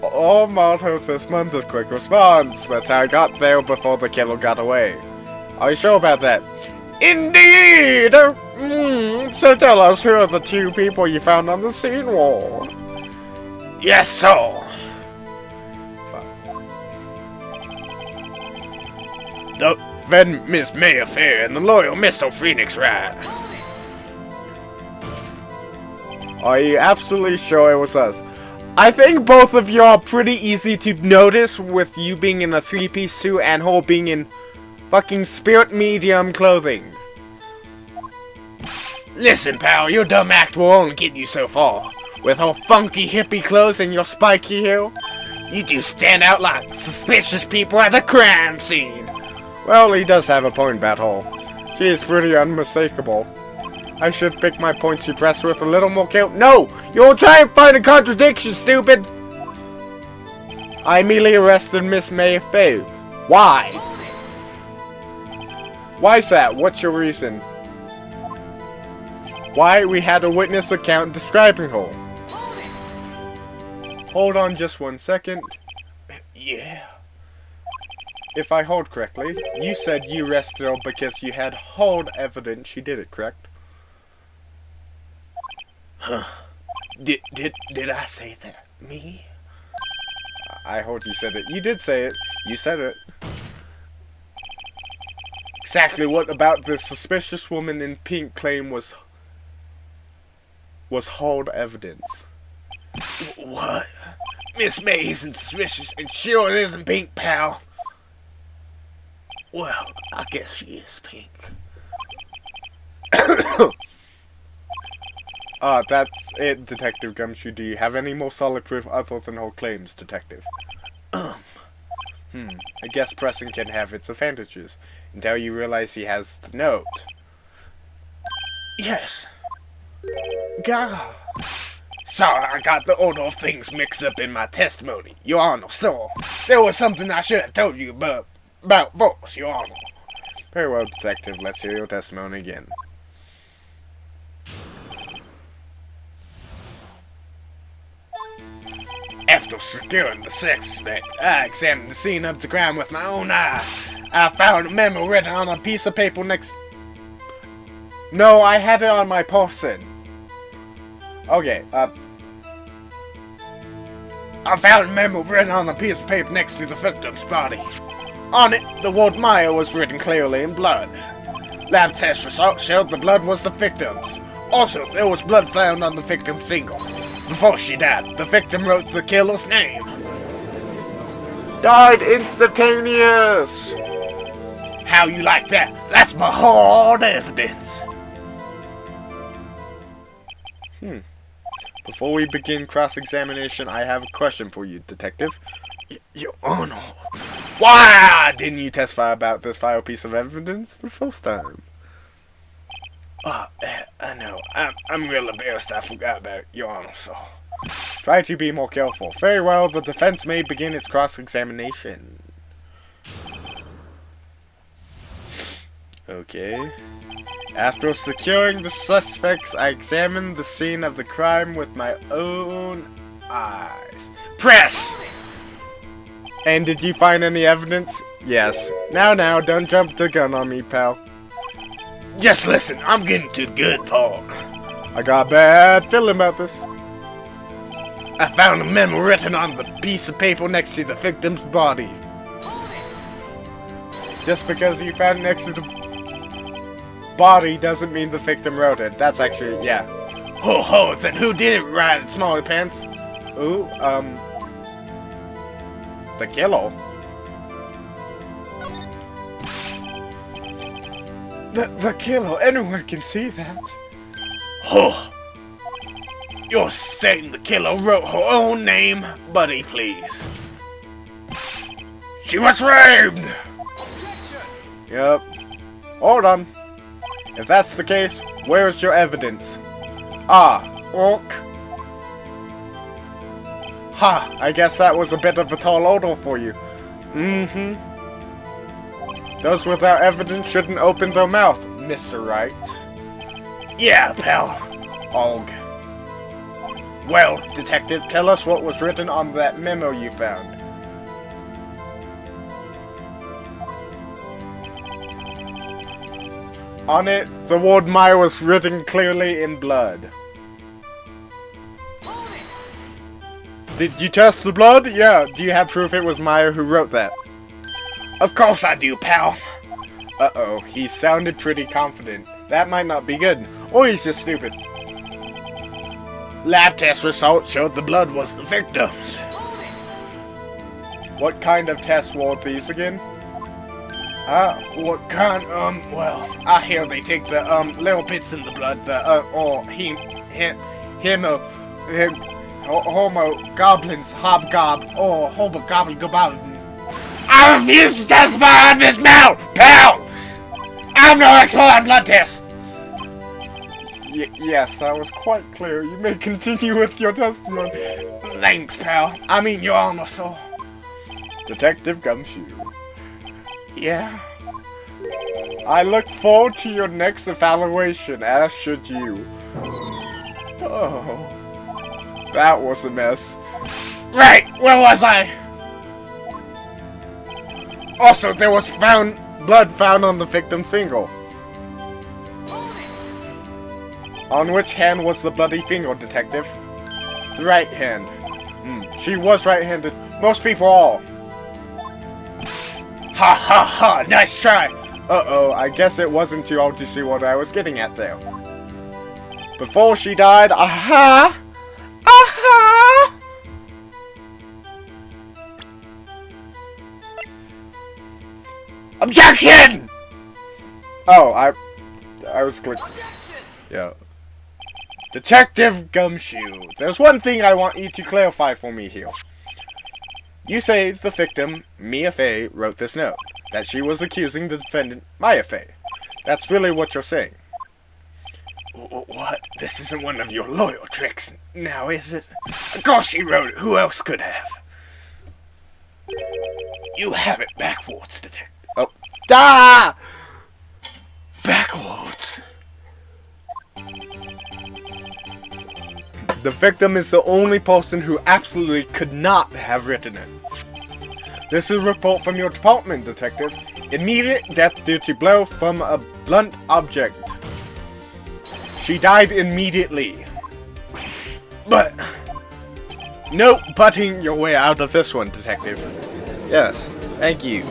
All motto this month is quick response. That's how I got there before the killer got away. Are you sure about that? Indeed! So tell us, who are the two people you found on the scene wall? Yes, sir. Then Miss Maya Fair and the loyal Mr. Phoenix Wright. Are you absolutely sure it was us? I think both of you are pretty easy to notice with you being in a three-piece suit and her being in fucking spirit medium clothing. Listen, pal, your dumb act will only get you so far. With her funky hippie clothes and your spiky heel, you do stand out like suspicious people at the crime scene. Well, he does have a point about her. She is pretty unmistakable. I should pick my points you press with a little more count. No! You'll try and find a contradiction, stupid! I immediately arrested Miss Maya Fay. Why? Why's that? What's your reason? Why? We had a witness account describing her. Hold on just 1 second. Yeah. If I heard correctly, you said you arrested her because you had hard evidence she did it, correct? Huh. Did I say that? Me? I heard you said it. You did say it. You said it. Exactly what about the suspicious woman in pink claim was hard evidence? What? Miss May isn't suspicious and sure isn't pink, pal. Well, I guess she is pink. That's it, Detective Gumshoe. Do you have any more solid proof other than her claims, Detective? I guess pressing can have its advantages, until you realize he has the note. Yes. God. Sorry, I got the order of things mixed up in my testimony. Your Honor, sir. There was something I should have told you about voice, Your Honor. Very well, Detective. Let's hear your testimony again. After securing the suspect, I examined the scene of the crime with my own eyes. I found a memo written on a piece of paper next... No, I had it on my person. Okay, I found a memo written on a piece of paper next to the victim's body. On it, the word Maya was written clearly in blood. Lab test results showed the blood was the victim's. Also, there was blood found on the victim's finger. Before she died, the victim wrote the killer's name. died instantaneous. How you like that? That's my hard evidence. Before we begin cross-examination, I have a question for you, Detective. Your Honor. Why didn't you testify about this vile piece of evidence the first time? I know. I'm real embarrassed I forgot about it, Your Honor, so... Try to be more careful. Very well, the defense may begin its cross-examination. Okay. After securing the suspects, I examined the scene of the crime with my own eyes. Press! And did you find any evidence? Yes. Now, don't jump the gun on me, pal. Just listen, I'm getting to the good part. I got a bad feeling about this. I found a memo written on the piece of paper next to the victim's body. Just because you found it next to the body doesn't mean the victim wrote it. That's actually, yeah. Ho, then who did it write it, Smarty Pants? Ooh, the killer. The killer, anyone can see that. Huh. You're saying the killer wrote her own name? Buddy, please. She was raped! Yep. Hold on. If that's the case, where's your evidence? Orc. Ha, I guess that was a bit of a tall order for you. Those without evidence shouldn't open their mouth, Mr. Wright. Yeah, pal. Og. Well, Detective, tell us what was written on that memo you found. On it, the word Maya was written clearly in blood. Did you test the blood? Yeah. Do you have proof it was Maya who wrote that? Of course I do, pal. Uh-oh, he sounded pretty confident. That might not be good. Or he's just stupid. Lab test results showed the blood was the victim's. What kind of tests were these again? What kind, well, I hear they take the, little bits in the blood, the, homo goblins, hobgob, or hobogoblin. I refuse to testify on this matter, pal! I'm no expert on blood tests! Yes, that was quite clear. You may continue with your testimony. Thanks, pal. I mean, Your Honor, so... Detective Gumshoe. Yeah? I look forward to your next evaluation, as should you. Oh. That was a mess. Right, where was I? Also, there was blood found on the victim's finger. On which hand was the bloody finger, Detective? The right hand. She was right-handed. Most people are. Ha, nice try. Uh-oh, I guess it wasn't too hard to see what I was getting at there. Before she died, aha! Objection! Oh, I was clicking. Yeah. Detective Gumshoe, there's one thing I want you to clarify for me here. You say the victim, Mia Fey, wrote this note, that she was accusing the defendant, Maya Fey. That's really what you're saying. What? This isn't one of your lawyer tricks now, is it? Of course she wrote it. Who else could have? You have it backwards, Detective. Da! Backwards. The victim is the only person who absolutely could not have written it. This is a report from your department, detective. Immediate death due to blow from a blunt object. She died immediately. But no butting your way out of this one, detective. Yes, thank you.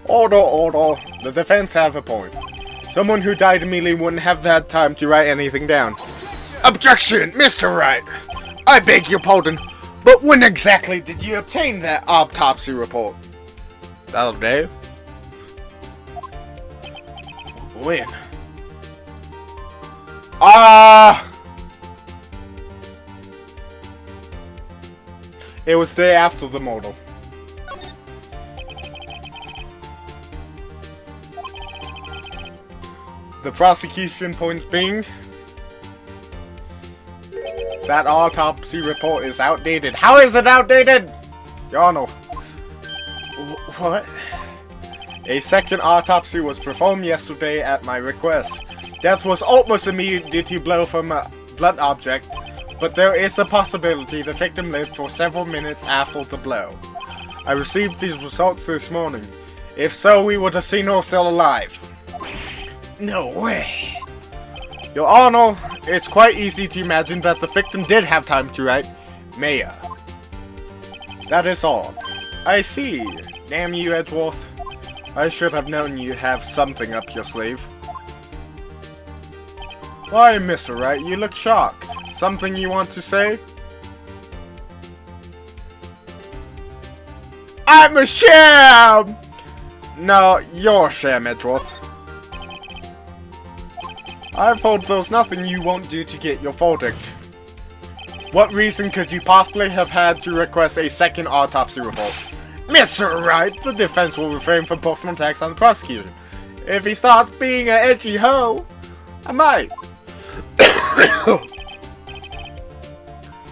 Order, order. The defense have a point. Someone who died immediately wouldn't have had time to write anything down. Objection, Mr. Wright. I beg your pardon, but when exactly did you obtain that autopsy report? The other day. When? It was the day after the murder. The prosecution points being that autopsy report is outdated. How is it outdated? Your Honor. What? A second autopsy was performed yesterday at my request. Death was almost immediate due to blow from a blunt object, but there is a possibility the victim lived for several minutes after the blow. I received these results this morning. If so, we would have seen her still alive. No way. Your Honor, it's quite easy to imagine that the victim did have time to write Maya. That is all. I see. Damn you, Edgeworth. I should have known you have something up your sleeve. Why, Mr. Wright, you look shocked. Something you want to say? I'm a sham! No, you're a sham, Edgeworth. I've heard there's nothing you won't do to get your verdict. What reason could you possibly have had to request a second autopsy report? Mr. Wright, the defense will refrain from personal attacks on the prosecution. If he starts being an edgy hoe, I might.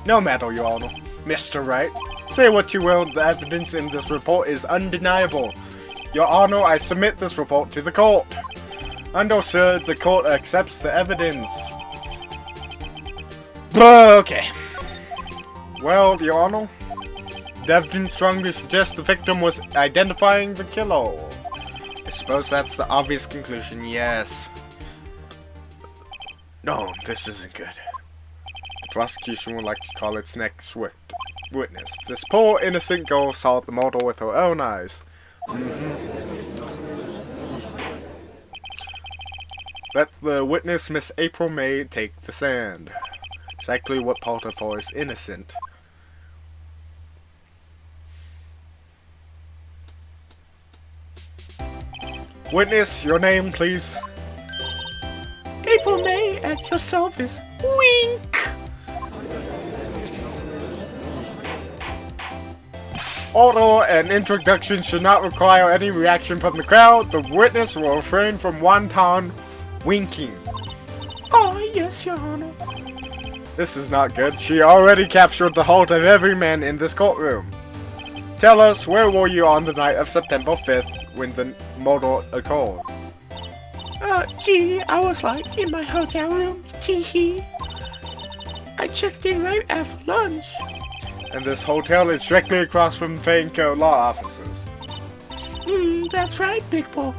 No matter, Your Honor. Mr. Wright, say what you will, the evidence in this report is undeniable. Your Honor, I submit this report to the court. Understood, the court accepts the evidence. Okay. Well, Your Honor, the evidence strongly suggests the victim was identifying the killer. I suppose that's the obvious conclusion, yes. No, this isn't good. The prosecution would like to call its next witness. This poor innocent girl saw the murder with her own eyes. Let the witness, Miss April May, take the stand. Exactly what part of her is innocent. Witness, your name, please. April May at your service. Wink! Order and introduction should not require any reaction from the crowd. The witness will refrain from wanton winking. Oh, yes, Your Honor. This is not good. She already captured the heart of every man in this courtroom. Tell us, where were you on the night of September 5th when the murder occurred? Gee, I was like in my hotel room. Tee-hee. I checked in right after lunch. And this hotel is directly across from Vainco law offices. That's right, big boy.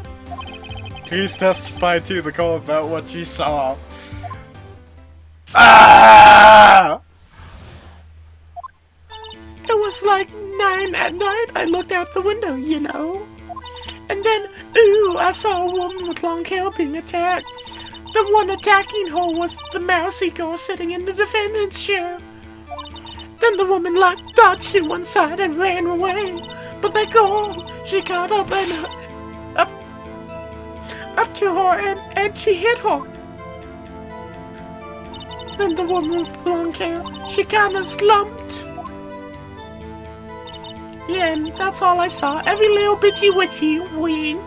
Please testify to the court about what you saw. Ah! It was like 9 at night. I looked out the window, you know. And then, ooh, I saw a woman with long hair being attacked. The one attacking her was the mousy girl sitting in the defendant's chair. Then the woman dodged to one side and ran away. But that girl, she got up and up to her and she hit her. Then the woman with the long hair, she kind of slumped. The end. That's all I saw. Every little bitty witty wink.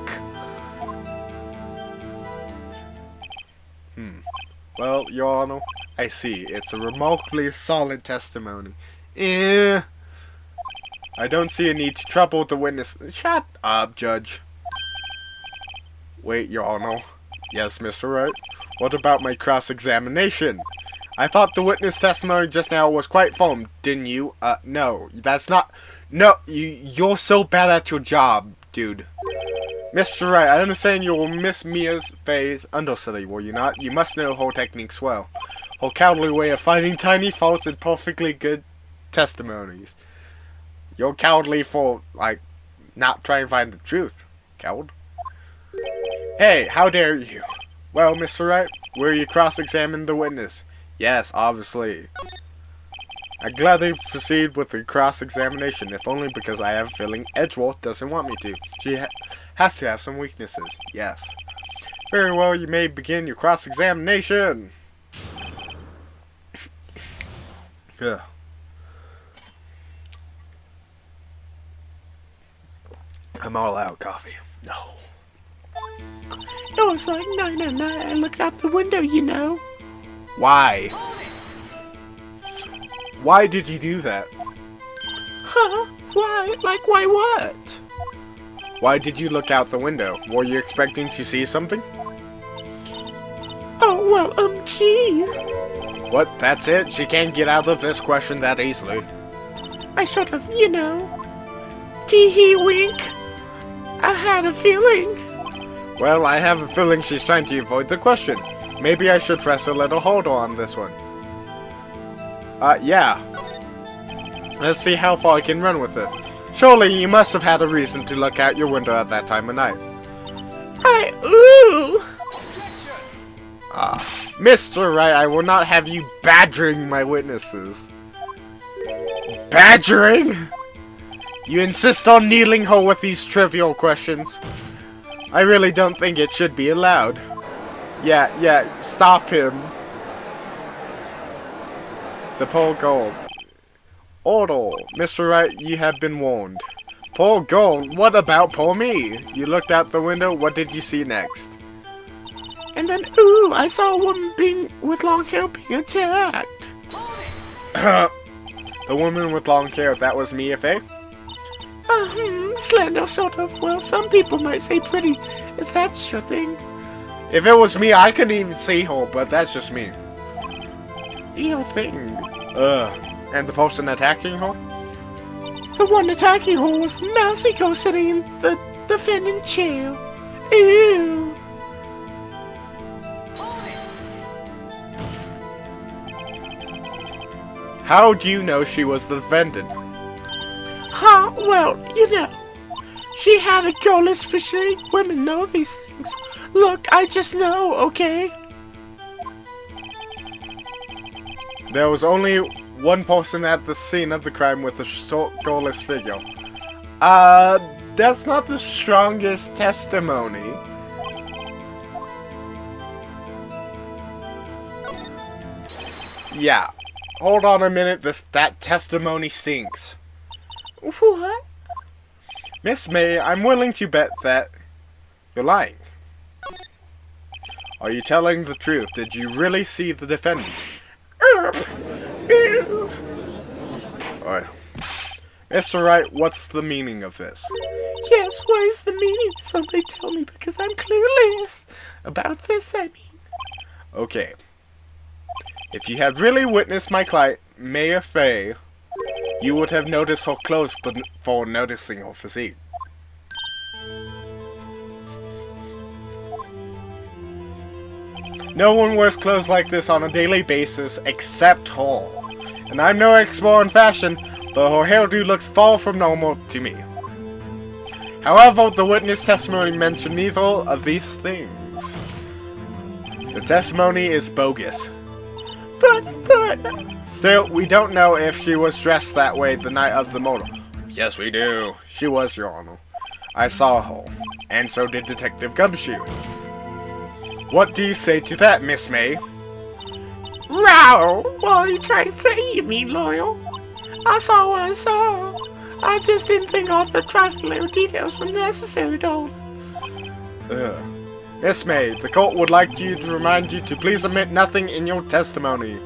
Well, Your Honor, I see. It's a remarkably solid testimony. I don't see a need to trouble the witness. Shut up, Judge. Wait, Your Honor. Yes, Mr. Wright. What about my cross-examination? I thought the witness testimony just now was quite firm, didn't you? No, that's not... No, you're so bad at your job, dude. Mr. Wright, I understand you will miss Mia's phase understudy, will you not? You must know her techniques well. Her cowardly way of finding tiny faults in perfectly good testimonies. You're cowardly for, like, not trying to find the truth, coward. Hey, how dare you? Well, Mr. Wright, will you cross-examine the witness? Yes, obviously. I gladly proceed with the cross-examination, if only because I have a feeling Edgeworth doesn't want me to. She has to have some weaknesses. Yes. Very well, you may begin your cross-examination. Yeah. I'm all out coffee. No. It was like 9 at night. I looked out the window, you know. Why? Why did you do that? Huh? Why? Like, why what? Why did you look out the window? Were you expecting to see something? Oh, well, gee. What? That's it? She can't get out of this question that easily. I sort of, you know, tee-hee wink. I had a feeling. Well, I have a feeling she's trying to avoid the question. Maybe I should press a little harder on this one. Yeah. Let's see how far I can run with it. Surely you must have had a reason to look out your window at that time of night. Ooh! Mr. Wright, I will not have you badgering my witnesses. Badgering? You insist on needling her with these trivial questions? I really don't think it should be allowed. Yeah, stop him. The poor girl. Order. Mr. Wright, you have been warned. Poor girl, what about poor me? You looked out the window, what did you see next? And then, ooh, I saw a woman with long hair being attacked. The woman with long hair, that was Mia Fey? Slender, sort of. Well, some people might say pretty, if that's your thing. If it was me, I couldn't even see her, but that's just me. Your thing. And the person attacking her? The one attacking her was Mousy sitting in the defendant chair. Ew. How do you know she was the defendant? Huh? Well, you know. She had a goalless physique. Women know these things. Look, I just know, okay? There was only one person at the scene of the crime with a short, goalless figure. That's not the strongest testimony. Yeah. Hold on a minute, that testimony sinks. What? Miss May, I'm willing to bet that you're lying. Are you telling the truth? Did you really see the defendant? Ew. Alright. Mr. Wright, what's the meaning of this? Yes, what is the meaning? Somebody tell me, because I'm clueless about this, I mean. Okay. If you had really witnessed my client, Maya Fey, you would have noticed her clothes before noticing her physique. No one wears clothes like this on a daily basis except her. And I'm no expert in fashion, but her hairdo looks far from normal to me. However, the witness testimony mentioned neither of these things. The testimony is bogus. But... Still, we don't know if she was dressed that way the night of the murder. Yes, we do. She was, Your Honor. I saw her. And so did Detective Gumshoe. What do you say to that, Miss May? Row! What are you trying to say, you mean, Loyal? I saw what I saw. I just didn't think all the trifling little details were necessary, though. Miss May, the court would like you to remind you to please omit nothing in your testimony.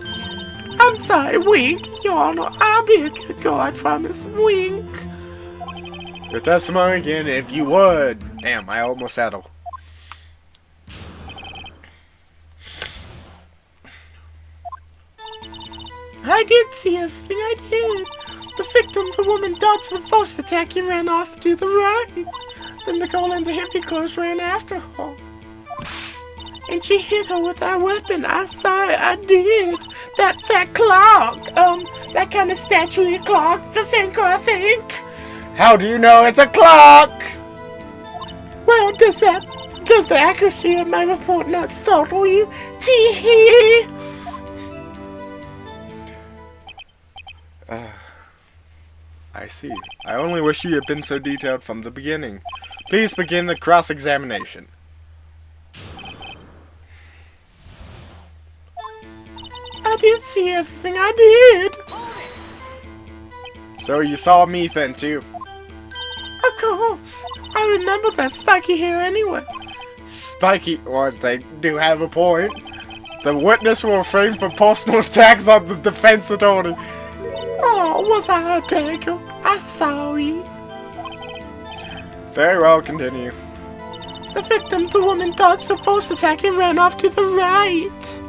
I'm sorry, wink, Your Honor. I'll be a good girl, I promise. Wink. Your testimony again, if you would. Damn, I almost had her. I did see everything, I did. The victim, the woman, dodged the first attack and ran off to the right. Then the girl in the hippie clothes ran after her. And she hit her with that weapon. I thought I did. That clock. That kind of statue clock. The thinker, I think. How do you know it's a clock? Well, does the accuracy of my report not startle you? Tee-hee! I see. I only wish you had been so detailed from the beginning. Please begin the cross-examination. I did see everything, I did. So you saw me then too? Of course. I remember that spiky hair anyway. Spiky, well, they do have a point. The witness will refrain from personal attacks on the defense attorney. Oh, was I a beggar? I'm sorry. Very well, continue. The victim, the woman, dodged the first attack and ran off to the right.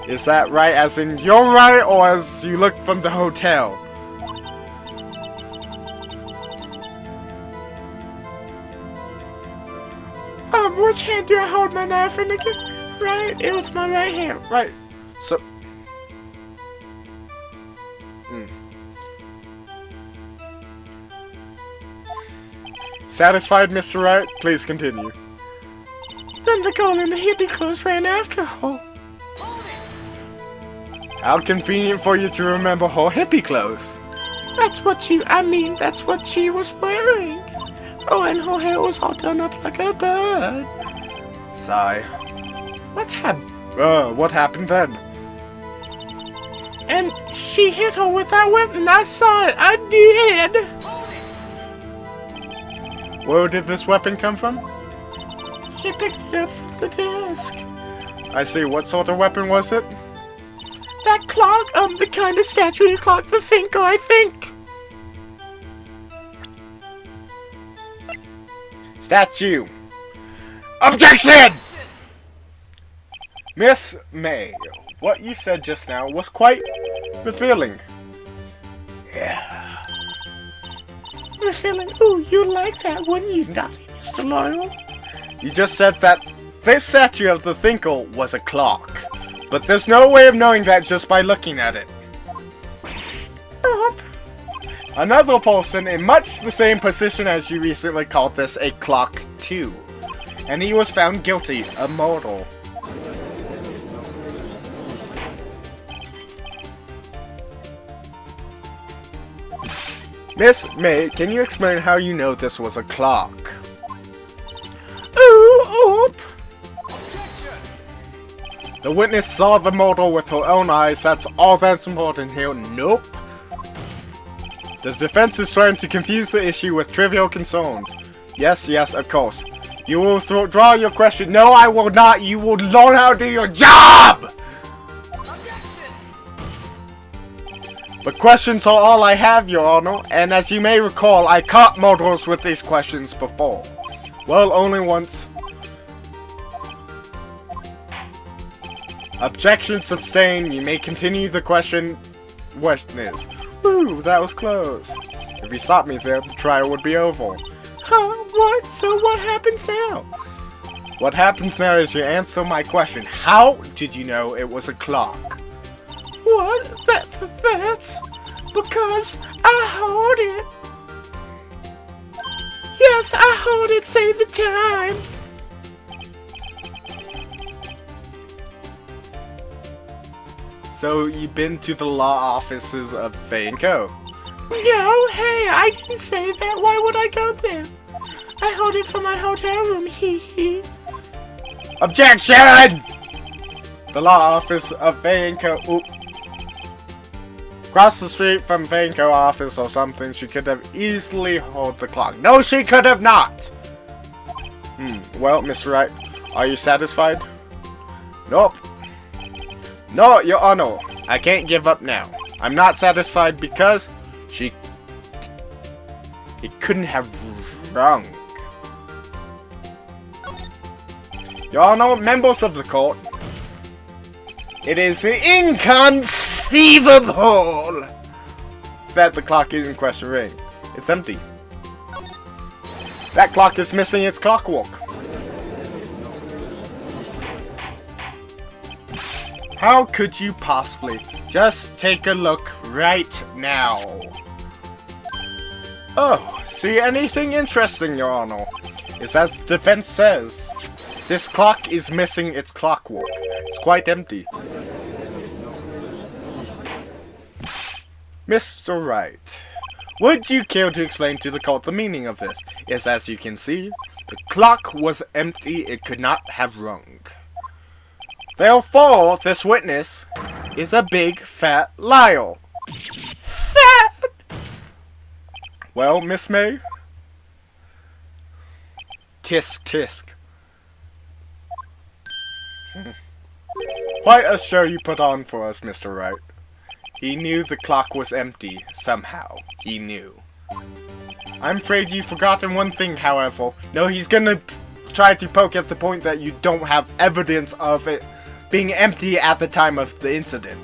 Is that right as in your right, or as you look from the hotel? Which hand do I hold my knife in again? Right, it was my right hand. Right, so... Satisfied, Mr. Wright? Please continue. Then the girl in the hippie clothes ran after her. How convenient for you to remember her hippie clothes. That's what she was wearing. Oh, and her hair was all done up like a bird. Sigh. What happened? What happened then? And she hit her with that weapon. I saw it. I did. Where did this weapon come from? She picked it up from the desk. I see. What sort of weapon was it? That clock, the kind of statue clock, the thinker, I think. Statue. Objection! Miss May, what you said just now was quite revealing. Yeah. Revealing? Ooh, you like that, wouldn't you, naughty Mr. Loyal? You just said that this statue of the thinker was a clock. But there's no way of knowing that just by looking at it. Another person in much the same position as you recently called this a clock too. And he was found guilty of murder. Miss May, can you explain how you know this was a clock? Ooh, The witness saw the murder with her own eyes, that's all that's important here. Nope. The defense is trying to confuse the issue with trivial concerns. Yes, of course. You will draw your question. No, I will not. You will learn how to do your job! But questions are all I have, Your Honor, and as you may recall, I caught murderers with these questions before. Well, only once. Objection sustained. You may continue the question. Question is. Woo, that was close. If you stopped me there, the trial would be over. Huh? What? So what happens now? What happens now is you answer my question. How did you know it was a clock? What? That's because I heard it. Yes, I heard it say the time. So you've been to the law offices of Fay & Co. No, hey, I didn't say that. Why would I go there? I heard it from my hotel room, hee hee. Objection! The law office of Fay & Co. Oop. Across the street from Fay & Co. office or something, she could have easily heard the clock. No, she could have not! Well, Mr. Wright, are you satisfied? Nope. No, Your Honor, I can't give up now. I'm not satisfied because it couldn't have wrong. Your Honor, members of the court, It is inconceivable that the clock in question ring. It's empty. That clock is missing its clockwork. How could you possibly? Just take a look right now. Oh, see anything interesting, Your Honor? It's as the defense says. This clock is missing its clockwork. It's quite empty. Mr. Wright, would you care to explain to the court the meaning of this? Yes, as you can see, the clock was empty. It could not have rung. Therefore, this witness is a big fat liar. Fat! Well, Miss May? Tisk tisk. Quite a show you put on for us, Mr. Wright. He knew the clock was empty, somehow. He knew. I'm afraid you've forgotten one thing, however. No, he's gonna try to poke at the point that you don't have evidence of it being empty at the time of the incident.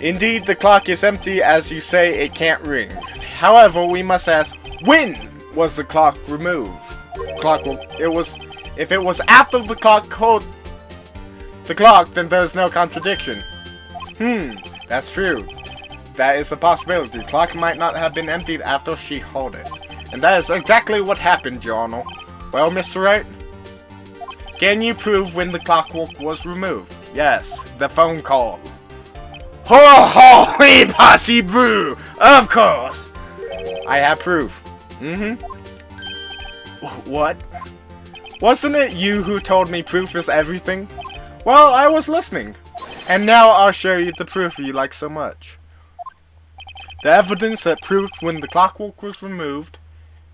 Indeed, the clock is empty. As you say, it can't ring. However, we must ask, when was the clock removed? If it was after the clock called the clock, then there's no contradiction. That's true. That is a possibility. The clock might not have been emptied after she held it. And that is exactly what happened, Your Honor. Well, Mr. Wright? Can you prove when the clockwork was removed? Yes, the phone call. Ho ho, hey, posse brew! Of course! I have proof. What? Wasn't it you who told me proof is everything? Well, I was listening. And now I'll show you the proof you like so much. The evidence that proved when the clockwork was removed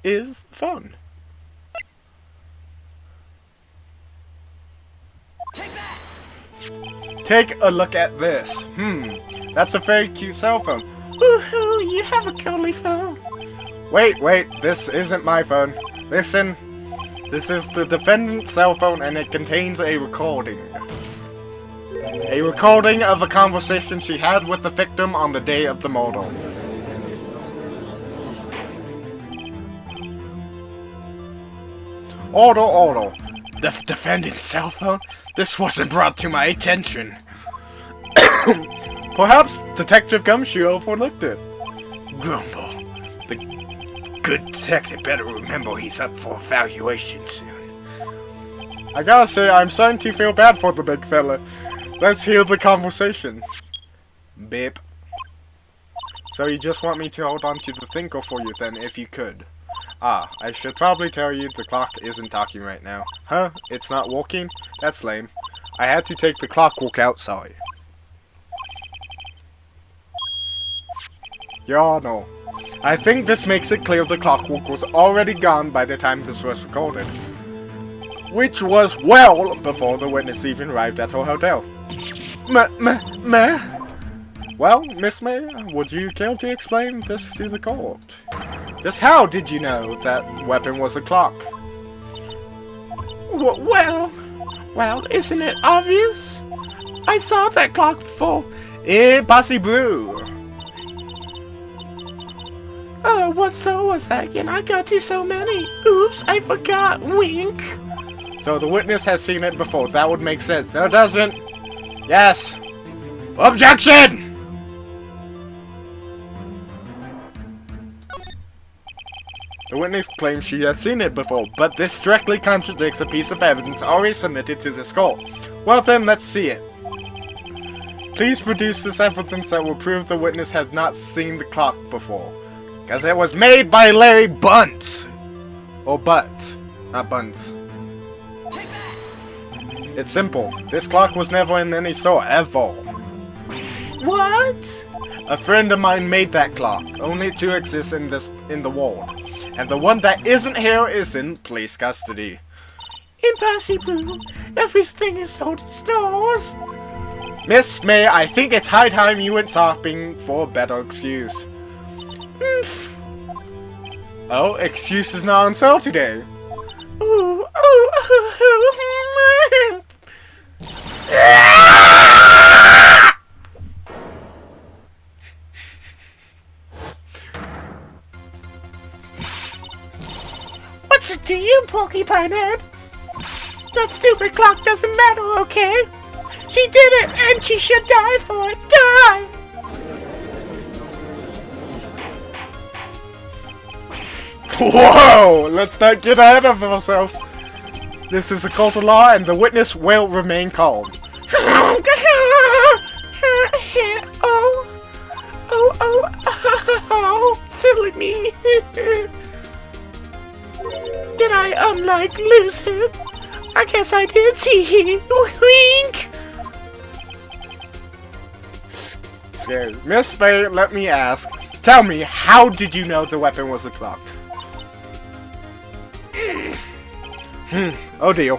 is the phone. Take a look at this. That's a very cute cell phone. Woohoo, you have a curly phone. Wait, this isn't my phone. Listen, this is the defendant's cell phone and it contains a recording. A recording of a conversation she had with the victim on the day of the murder. Order. The defendant's cell phone? This wasn't brought to my attention. Perhaps Detective Gumshoe overlooked it. Grumble. The good detective better remember he's up for evaluation soon. I gotta say, I'm starting to feel bad for the big fella. Let's hear the conversation. Beep. So you just want me to hold on to the thinker for you then, if you could. I should probably tell you the clock isn't talking right now. Huh? It's not working? That's lame. I had to take the clockwork out, sorry. Your Honor, I think this makes it clear the clockwork was already gone by the time this was recorded. Which was well before the witness even arrived at her hotel. Well, Miss May, would you care to explain this to the court? Just how did you know that weapon was a clock? Well, isn't it obvious? I saw that clock before. Impossible. Oh, what so was that again? I got you so many. Oops, I forgot. Wink. So the witness has seen it before. That would make sense. No, it doesn't. Yes. Objection! The witness claims she has seen it before, but this directly contradicts a piece of evidence already submitted to this court. Well then, let's see it. Please produce this evidence that will prove the witness has not seen the clock before. Because it was made by Larry Bunt. Or Butt. Not Bunts. It's simple. This clock was never in any store, ever. What? A friend of mine made that clock. Only two exist in the world. And the one that isn't here is in police custody. Impossible. Everything is sold in stores. Miss May, I think it's high time you went shopping for a better excuse. Oh, excuse is not on sale today. Ooh. answer to you, Porcupine Head. That stupid clock doesn't matter, okay? She did it, and she should die for it. Die! Whoa! Let's not get ahead of ourselves. This is a court of law, and the witness will remain calm. Oh, silly me. Did I, lose it? I guess I did. Tee wink. Scary. Miss May, let me ask. Tell me, how did you know the weapon was a clock? Oh dear.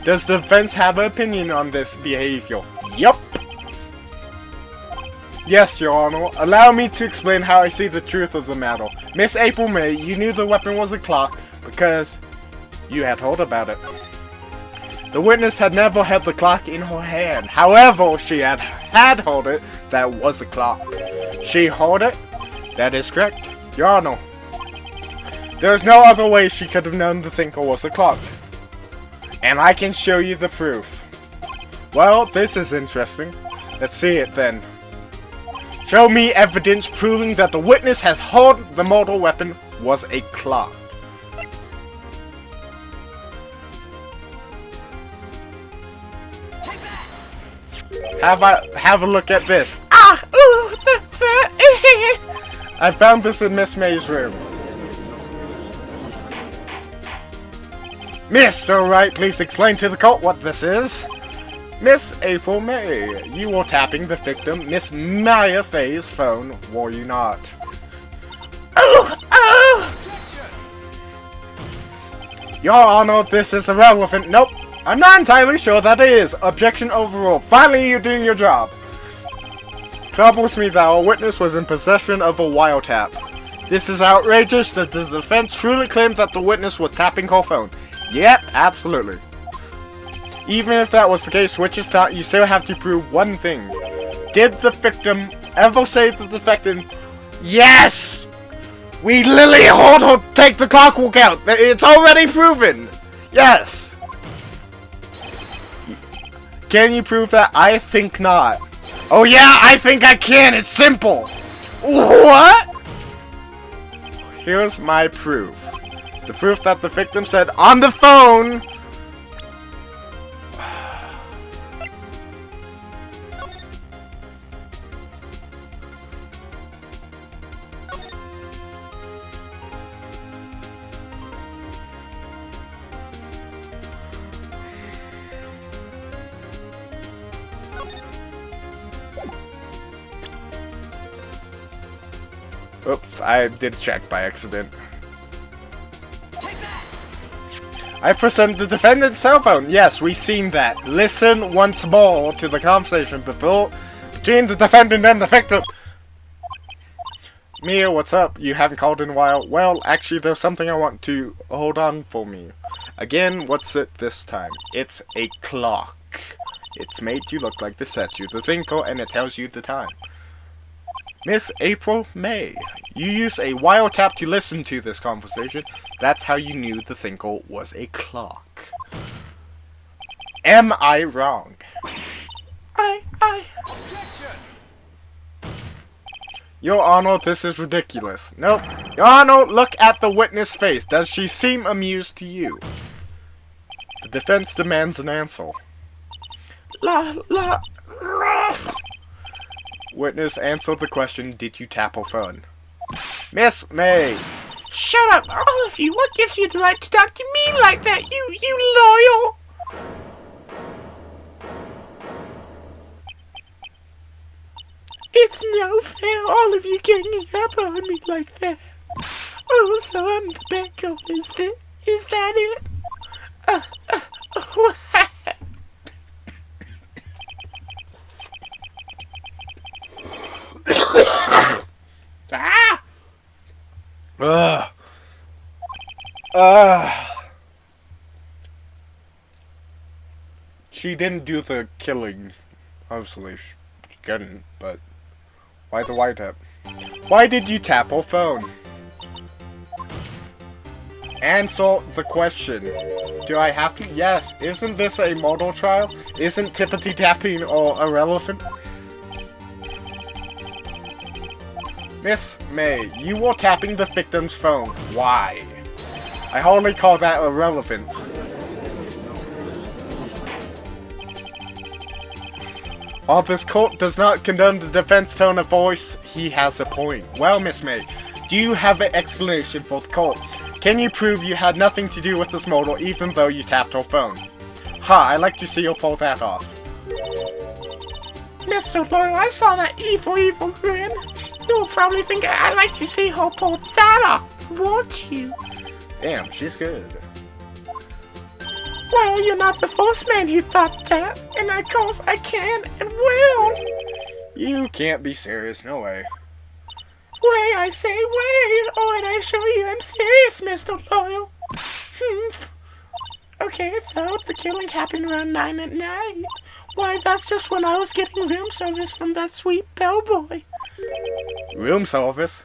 Does the defense have an opinion on this behavior? Yup. Yes, Your Honor. Allow me to explain how I see the truth of the matter. Miss April May, you knew the weapon was a clock because you had heard about it. The witness had never held the clock in her hand. However, she had heard it that was a clock. She heard it? That is correct, Your Honor. There is no other way she could have known the thinker was a clock. And I can show you the proof. Well, this is interesting. Let's see it then. Show me evidence proving that the witness has heard the mortal weapon was a clock. Have a look at this. Ah! Ooh! I found this in Miss May's room. Mr. Wright, please explain to the court what this is. Miss April May, you were tapping the victim, Miss Maya Faye's phone, were you not? Oh! Oh! Your Honor, this is irrelevant. Nope. I'm not entirely sure that it is. Objection overruled. Finally, you're doing your job. Troubles me that our witness was in possession of a wiretap. This is outrageous that the defense truly claims that the witness was tapping her phone. Yep, absolutely. Even if that was the case, which is not, you still have to prove one thing. Did the victim ever say to the victim, yes! We literally heard her take the clockwork out! It's already proven! Yes! Can you prove that? I think not. Oh yeah, I think I can! It's simple! What? Here's my proof. The proof that the victim said on the phone. Oops, I did check by accident. I presented the defendant's cell phone. Yes, we've seen that. Listen once more to the conversation between the defendant and the victim. Mia, what's up? You haven't called in a while. Well, actually, there's something I want to hold on for me. Again, what's it this time? It's a clock. It's made to look like the statue, the thinker, and it tells you the time. Miss April May, you used a wiretap to listen to this conversation. That's how you knew the thinker was a clock. Am I wrong? Your Honor, this is ridiculous. Nope. Your Honor, look at the witness' face. Does she seem amused to you? The defense demands an answer. Witness, answer the question, did you tap her phone? Miss May! Shut up, all of you! What gives you the right to talk to me like that, you loyal? It's no fair, all of you ganging up on me like that. Oh, so I'm the bad girl, is that it? She didn't do the killing. Obviously, she couldn't, but why the wiretap? Why did you tap her phone? Answer the question. Do I have to? Yes. Isn't this a model trial? Isn't tippity tapping or irrelevant? Miss May, you were tapping the victim's phone. Why? I hardly call that irrelevant. While this court does not condone the defense tone of voice, he has a point. Well, Miss May, do you have an explanation for the court? Can you prove you had nothing to do with this model even though you tapped her phone? Ha, I'd like to see you pull that off. Mr. Loyal, I saw that evil grin. You'll probably think I'd like to see her pull that off, won't you? Damn, she's good. Well, you're not the first man who thought that, and of course I can and will. You can't be serious, no way. Way, I say way, or and I show you I'm serious, Mr. Loyal. Okay, so the killing happened around 9 at night. Why, that's just when I was getting room service from that sweet bellboy. Room service?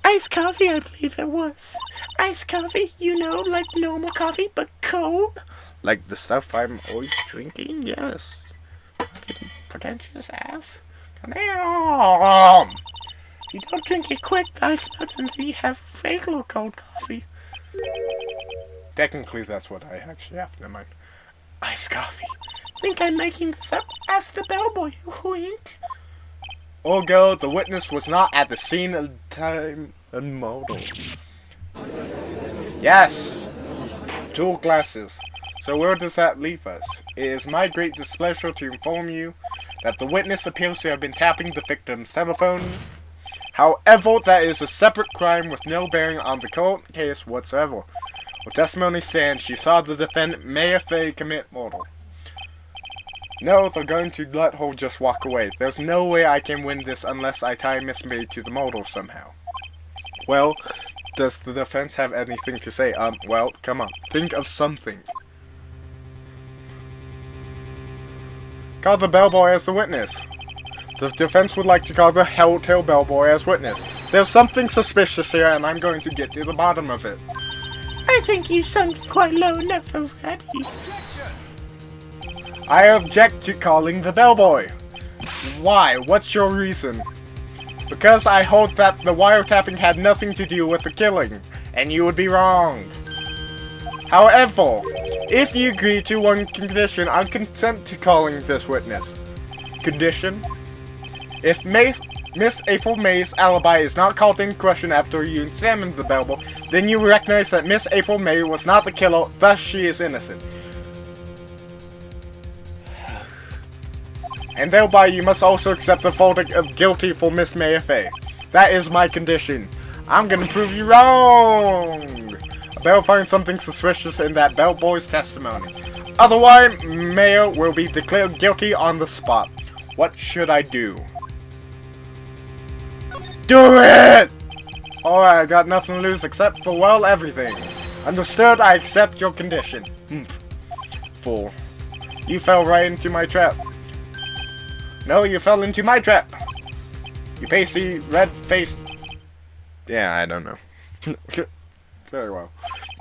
Iced coffee, I believe it was. Iced coffee, you know, like normal coffee, but cold. Like the stuff I'm always drinking? Yes. Fucking pretentious ass. Damn. You don't drink it quick, the ice melts until you have regular cold coffee. Technically, that's what I actually have. Never mind. Iced coffee. Think I'm making this up? Ask the bellboy. Wink. Although the witness was not at the scene of the time and model. Yes! 2 glasses. So where does that leave us? It is my great displeasure to inform you that the witness appears to have been tapping the victim's telephone. However, that is a separate crime with no bearing on the court case whatsoever. Her testimony stands, she saw the defendant Maya Fay commit murder. No, they're going to let her just walk away. There's no way I can win this unless I tie Miss May to the murder somehow. Well, does the defense have anything to say? Well, come on. Think of something. Call the bellboy as the witness. The defense would like to call the Helltail bellboy as witness. There's something suspicious here, and I'm going to get to the bottom of it. I think you sunk quite low enough already. I object to calling the bellboy. Why? What's your reason? Because I hold that the wiretapping had nothing to do with the killing, and you would be wrong. However, if you agree to one condition, I'll consent to calling this witness. Condition? If Miss April May's alibi is not called in question after you examine the bellboy, then you recognize that Miss April May was not the killer, thus she is innocent. And thereby you must also accept the verdict of guilty for Miss Maya Fay. That is my condition. I'm gonna prove you wrong! Bell finds something suspicious in that bellboy's testimony. Otherwise, Maya will be declared guilty on the spot. What should I do? Do it! Alright, I got nothing to lose except for, well, everything. Understood, I accept your condition. Fool. You fell right into my trap. No, you fell into my trap. You pasty, red-faced... Yeah, I don't know. Very well.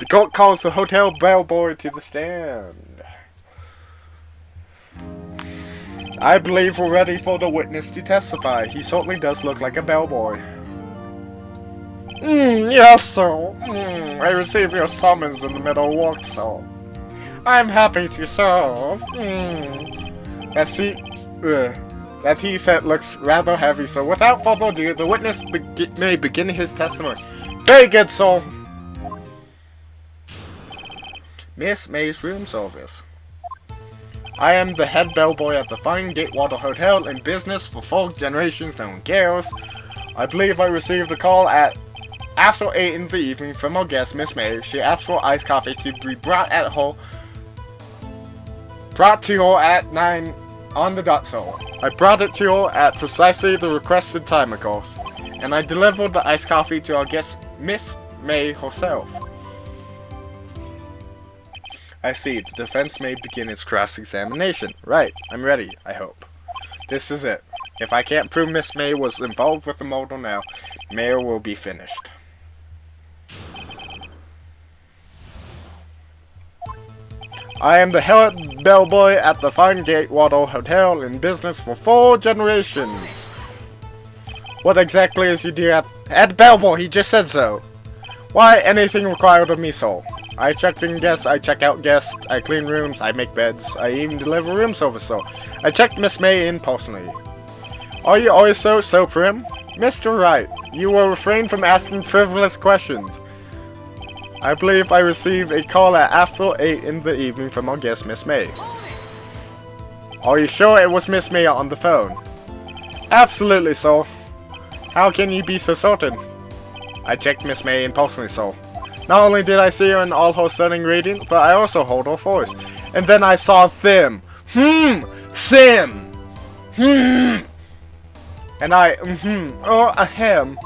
The court calls the hotel bellboy to the stand. I believe we're ready for the witness to testify. He certainly does look like a bellboy. Yes, sir. I received your summons in the middle of work, sir. I'm happy to serve. That he said looks rather heavy, so without further ado, the witness may begin his testimony. Very good, sir. Miss May's room service. I am the head bellboy at the fine Gatewater Hotel in business for 4 generations, no one cares. I believe I received a call at after 8 in the evening from our guest, Miss May. She asked for iced coffee to be brought to her at 9 on the dot, so I brought it to her at precisely the requested time, of course, and I delivered the iced coffee to our guest, Miss May herself. I see. The defense may begin its cross-examination. Right. I'm ready, I hope. This is it. If I can't prove Miss May was involved with the murder now, Mayor will be finished. I am the head bellboy at the Fine Gatewater Hotel, in business for 4 generations. What exactly is you do at bellboy? He just said so. Why, anything required of me, so. I check in guests, I check out guests, I clean rooms, I make beds, I even deliver room service, so. I checked Miss May in personally. Are you always so prim? Mr. Wright, you will refrain from asking frivolous questions. I believe I received a call at after 8 in the evening from our guest, Miss May. Are you sure it was Miss May on the phone? Absolutely, sir. How can you be so certain? I checked Miss May in personally, sir. Not only did I see her in all her stunning radiance, but I also heard her voice. And then I saw them. Them. And I, ahem.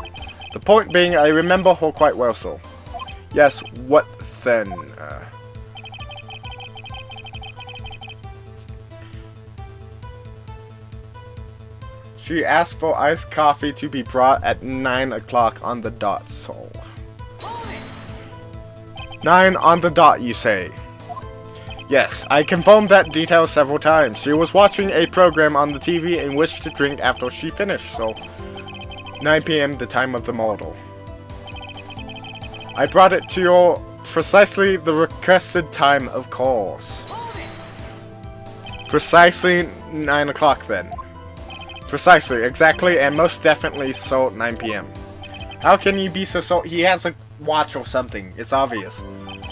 The point being, I remember her quite well, sir. Yes, what then? She asked for iced coffee to be brought at 9 o'clock on the dot, so. 9 on the dot, you say? Yes, I confirmed that detail several times. She was watching a program on the TV and wished to drink after she finished, so 9 p.m. the time of the model. I brought it to your precisely the requested time, of course. Precisely 9 o'clock then. Precisely, exactly, and most definitely so 9 p.m. How can you be so he has a watch or something, it's obvious.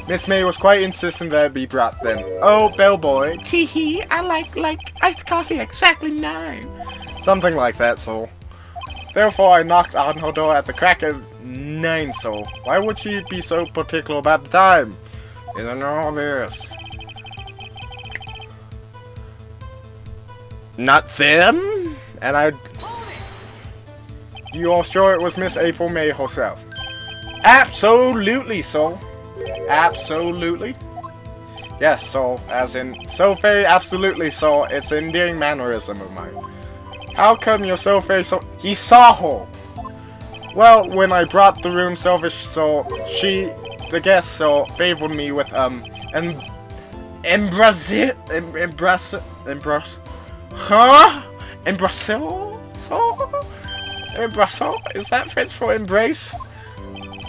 Miss May was quite insistent that it be brought then. Oh, bellboy. Tee-hee, I like iced coffee exactly 9. Something like that, so. Therefore, I knocked on her door at the crack of 9, so. Why would she be so particular about the time? Isn't all this? Not them? And I... You are sure it was Miss April May herself? Absolutely, so. Absolutely. Yes, so, as in, so very absolutely so, it's an endearing mannerism of mine. How come you're so very so... He saw her! Well, when I brought the room service, so, the guest, so, favored me with, embrace, huh? Embrassel? So? Embrassel? Is that French for embrace?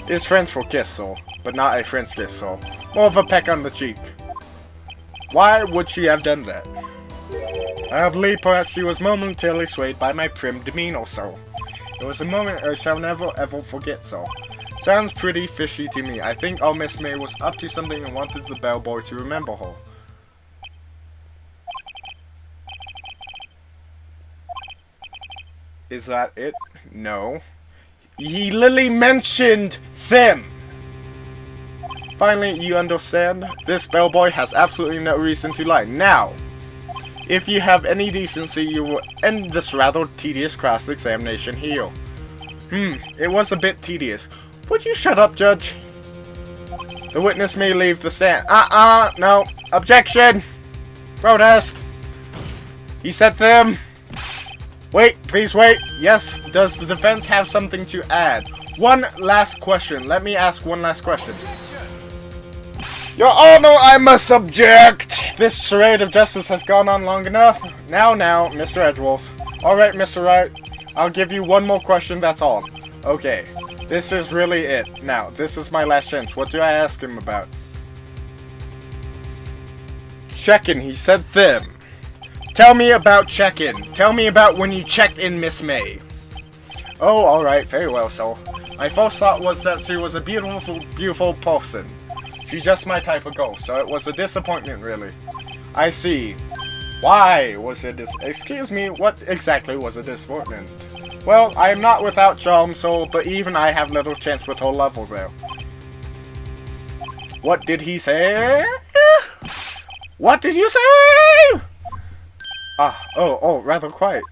It's French for kiss, so, but not a French kiss, so, more of a peck on the cheek. Why would she have done that? I believe perhaps she was momentarily swayed by my prim demeanor, so. It was a moment I shall never ever forget, so. Sounds pretty fishy to me. I think our Miss May was up to something and wanted the bellboy to remember her. Is that it? No. He literally mentioned them! Finally, you understand? This bellboy has absolutely no reason to lie. Now, if you have any decency, you will end this rather tedious cross-examination here. It was a bit tedious. Would you shut up, Judge? The witness may leave the stand. No. Objection! Protest! He said them! Wait, please wait. Yes, does the defense have something to add? One last question. Let me ask one last question. Your Honor, I must object! This charade of justice has gone on long enough. Now, Mr. Edgeworth. Alright, Mr. Wright. I'll give you one more question, that's all. Okay. This is really it. Now, this is my last chance. What do I ask him about? Check-in, he said them. Tell me about check-in. Tell me about when you checked in Miss May. Oh, alright, very well, so. My first thought was that she was a beautiful person. She's just my type of girl, so it was a disappointment, really. I see. Why was it excuse me, what exactly was a disappointment? Well, I am not without charm, so, but even I have little chance with her level there. What did he say? What did you say? Rather quiet.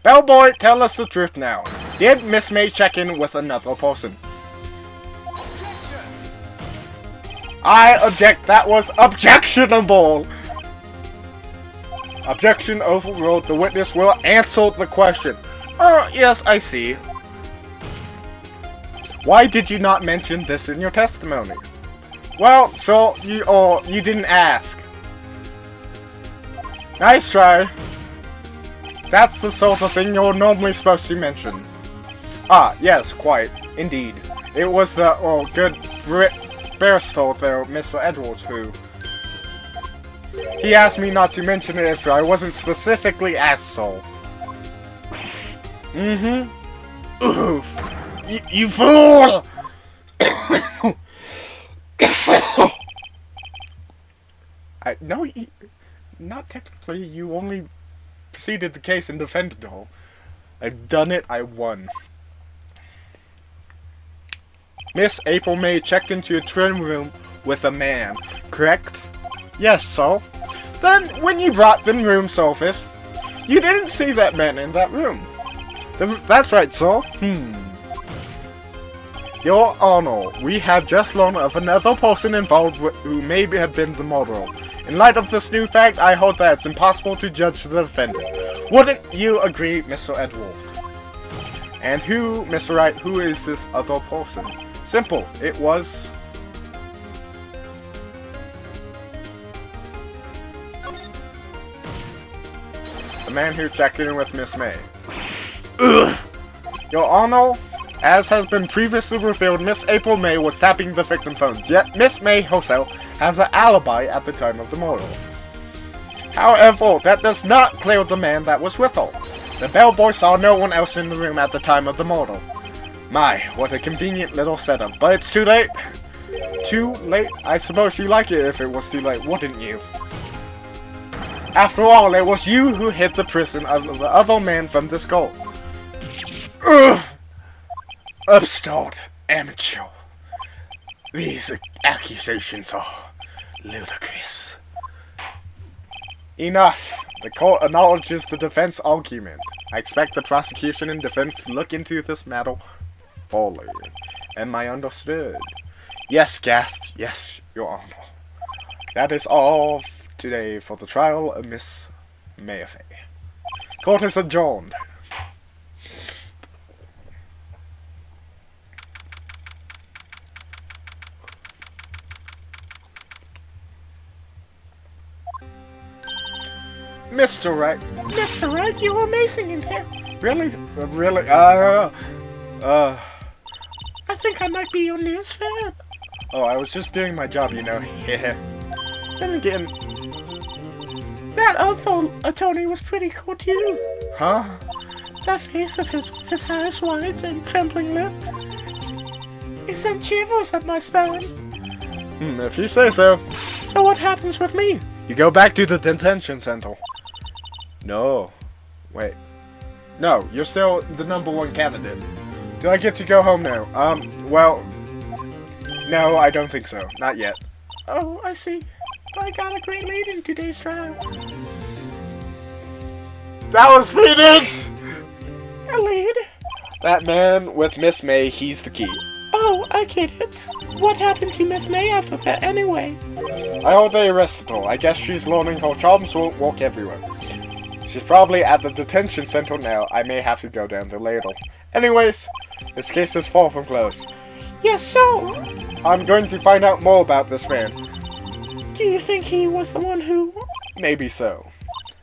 Bellboy, tell us the truth now. Did Miss May check in with another person? I object. That was objectionable. Objection overruled. The witness will answer the question. Yes, I see. Why did you not mention this in your testimony? Well, so you didn't ask. Nice try. That's the sort of thing you're normally supposed to mention. Ah, yes, quite. Indeed. It was the, good Barrister there, Mr. Edwards, who... He asked me not to mention it if I wasn't specifically asked so. Mm-hmm. Oof. You fool! No, not technically. You only preceded the case and defended all. I've done it. I won. Miss April May checked into your twin room with a man, correct? Yes, so. Then, when you brought the room surface, you didn't see that man in that room. That's right, sir. Your Honor, we have just learned of another person involved who may have been the murderer. In light of this new fact, I hold that it's impossible to judge the defendant. Wouldn't you agree, Mr. Edward? And who, Mr. Wright, who is this other person? Simple. It was... the man who checked in with Miss May. Ugh. Your Honor, as has been previously revealed, Miss April May was tapping the victim's phones, yet Miss May herself has an alibi at the time of the murder. However, that does not clear the man that was with her. The bellboy saw no one else in the room at the time of the murder. My, what a convenient little setup, but it's too late. Too late? I suppose you like it if it was too late, wouldn't you? After all, it was you who hid the prison of the other man from this goal. Ugh! Upstart amateur. These accusations are ludicrous. Enough. The court acknowledges the defense argument. I expect the prosecution and defense to look into this matter fully. Am I understood? Yes, Gaff. Yes, Your Honor. That is all today for the trial of Miss Mayfair. Court is adjourned. Mr. Wright. Mr. Wright, you're amazing in here. Really? Really? I think I might be your newest fan. Oh, I was just doing my job, you know. Yeah. Then again... that other attorney was pretty cool too. Huh? That face of his with his eyes wide and trembling lip. It sent shivers up my spine. If you say so. So what happens with me? You go back to the detention center. No. Wait. No, you're still the #1 candidate. Do I get to go home now? Well... no, I don't think so. Not yet. Oh, I see. I got a great lead in today's trial. That was Phoenix! A lead? That man with Miss May, he's the key. Oh, I get it. What happened to Miss May after that anyway? I hope they arrested her. I guess she's learning her charms won't work everywhere. She's probably at the detention center now. I may have to go down there later. Anyways, this case is far from closed. Yes, so? I'm going to find out more about this man. Do you think he was the one who... Maybe so.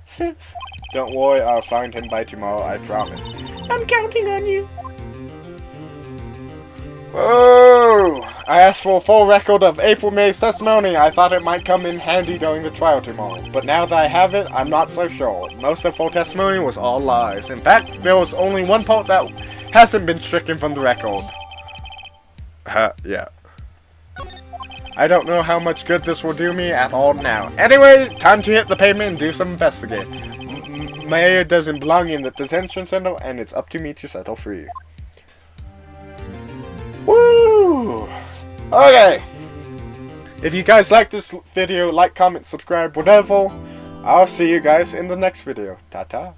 Sis? Don't worry, I'll find him by tomorrow, I promise. I'm counting on you. Oh! I asked for a full record of April May's testimony. I thought it might come in handy during the trial tomorrow. But now that I have it, I'm not so sure. Most of her testimony was all lies. In fact, there was only one part that hasn't been stricken from the record. Yeah. I don't know how much good this will do me at all now. Anyway, time to hit the pavement and do some investigating. Maya doesn't belong in the detention center, and it's up to me to settle free. Woo! Okay. If you guys like this video, like, comment, subscribe, whatever. I'll see you guys in the next video. Ta-ta.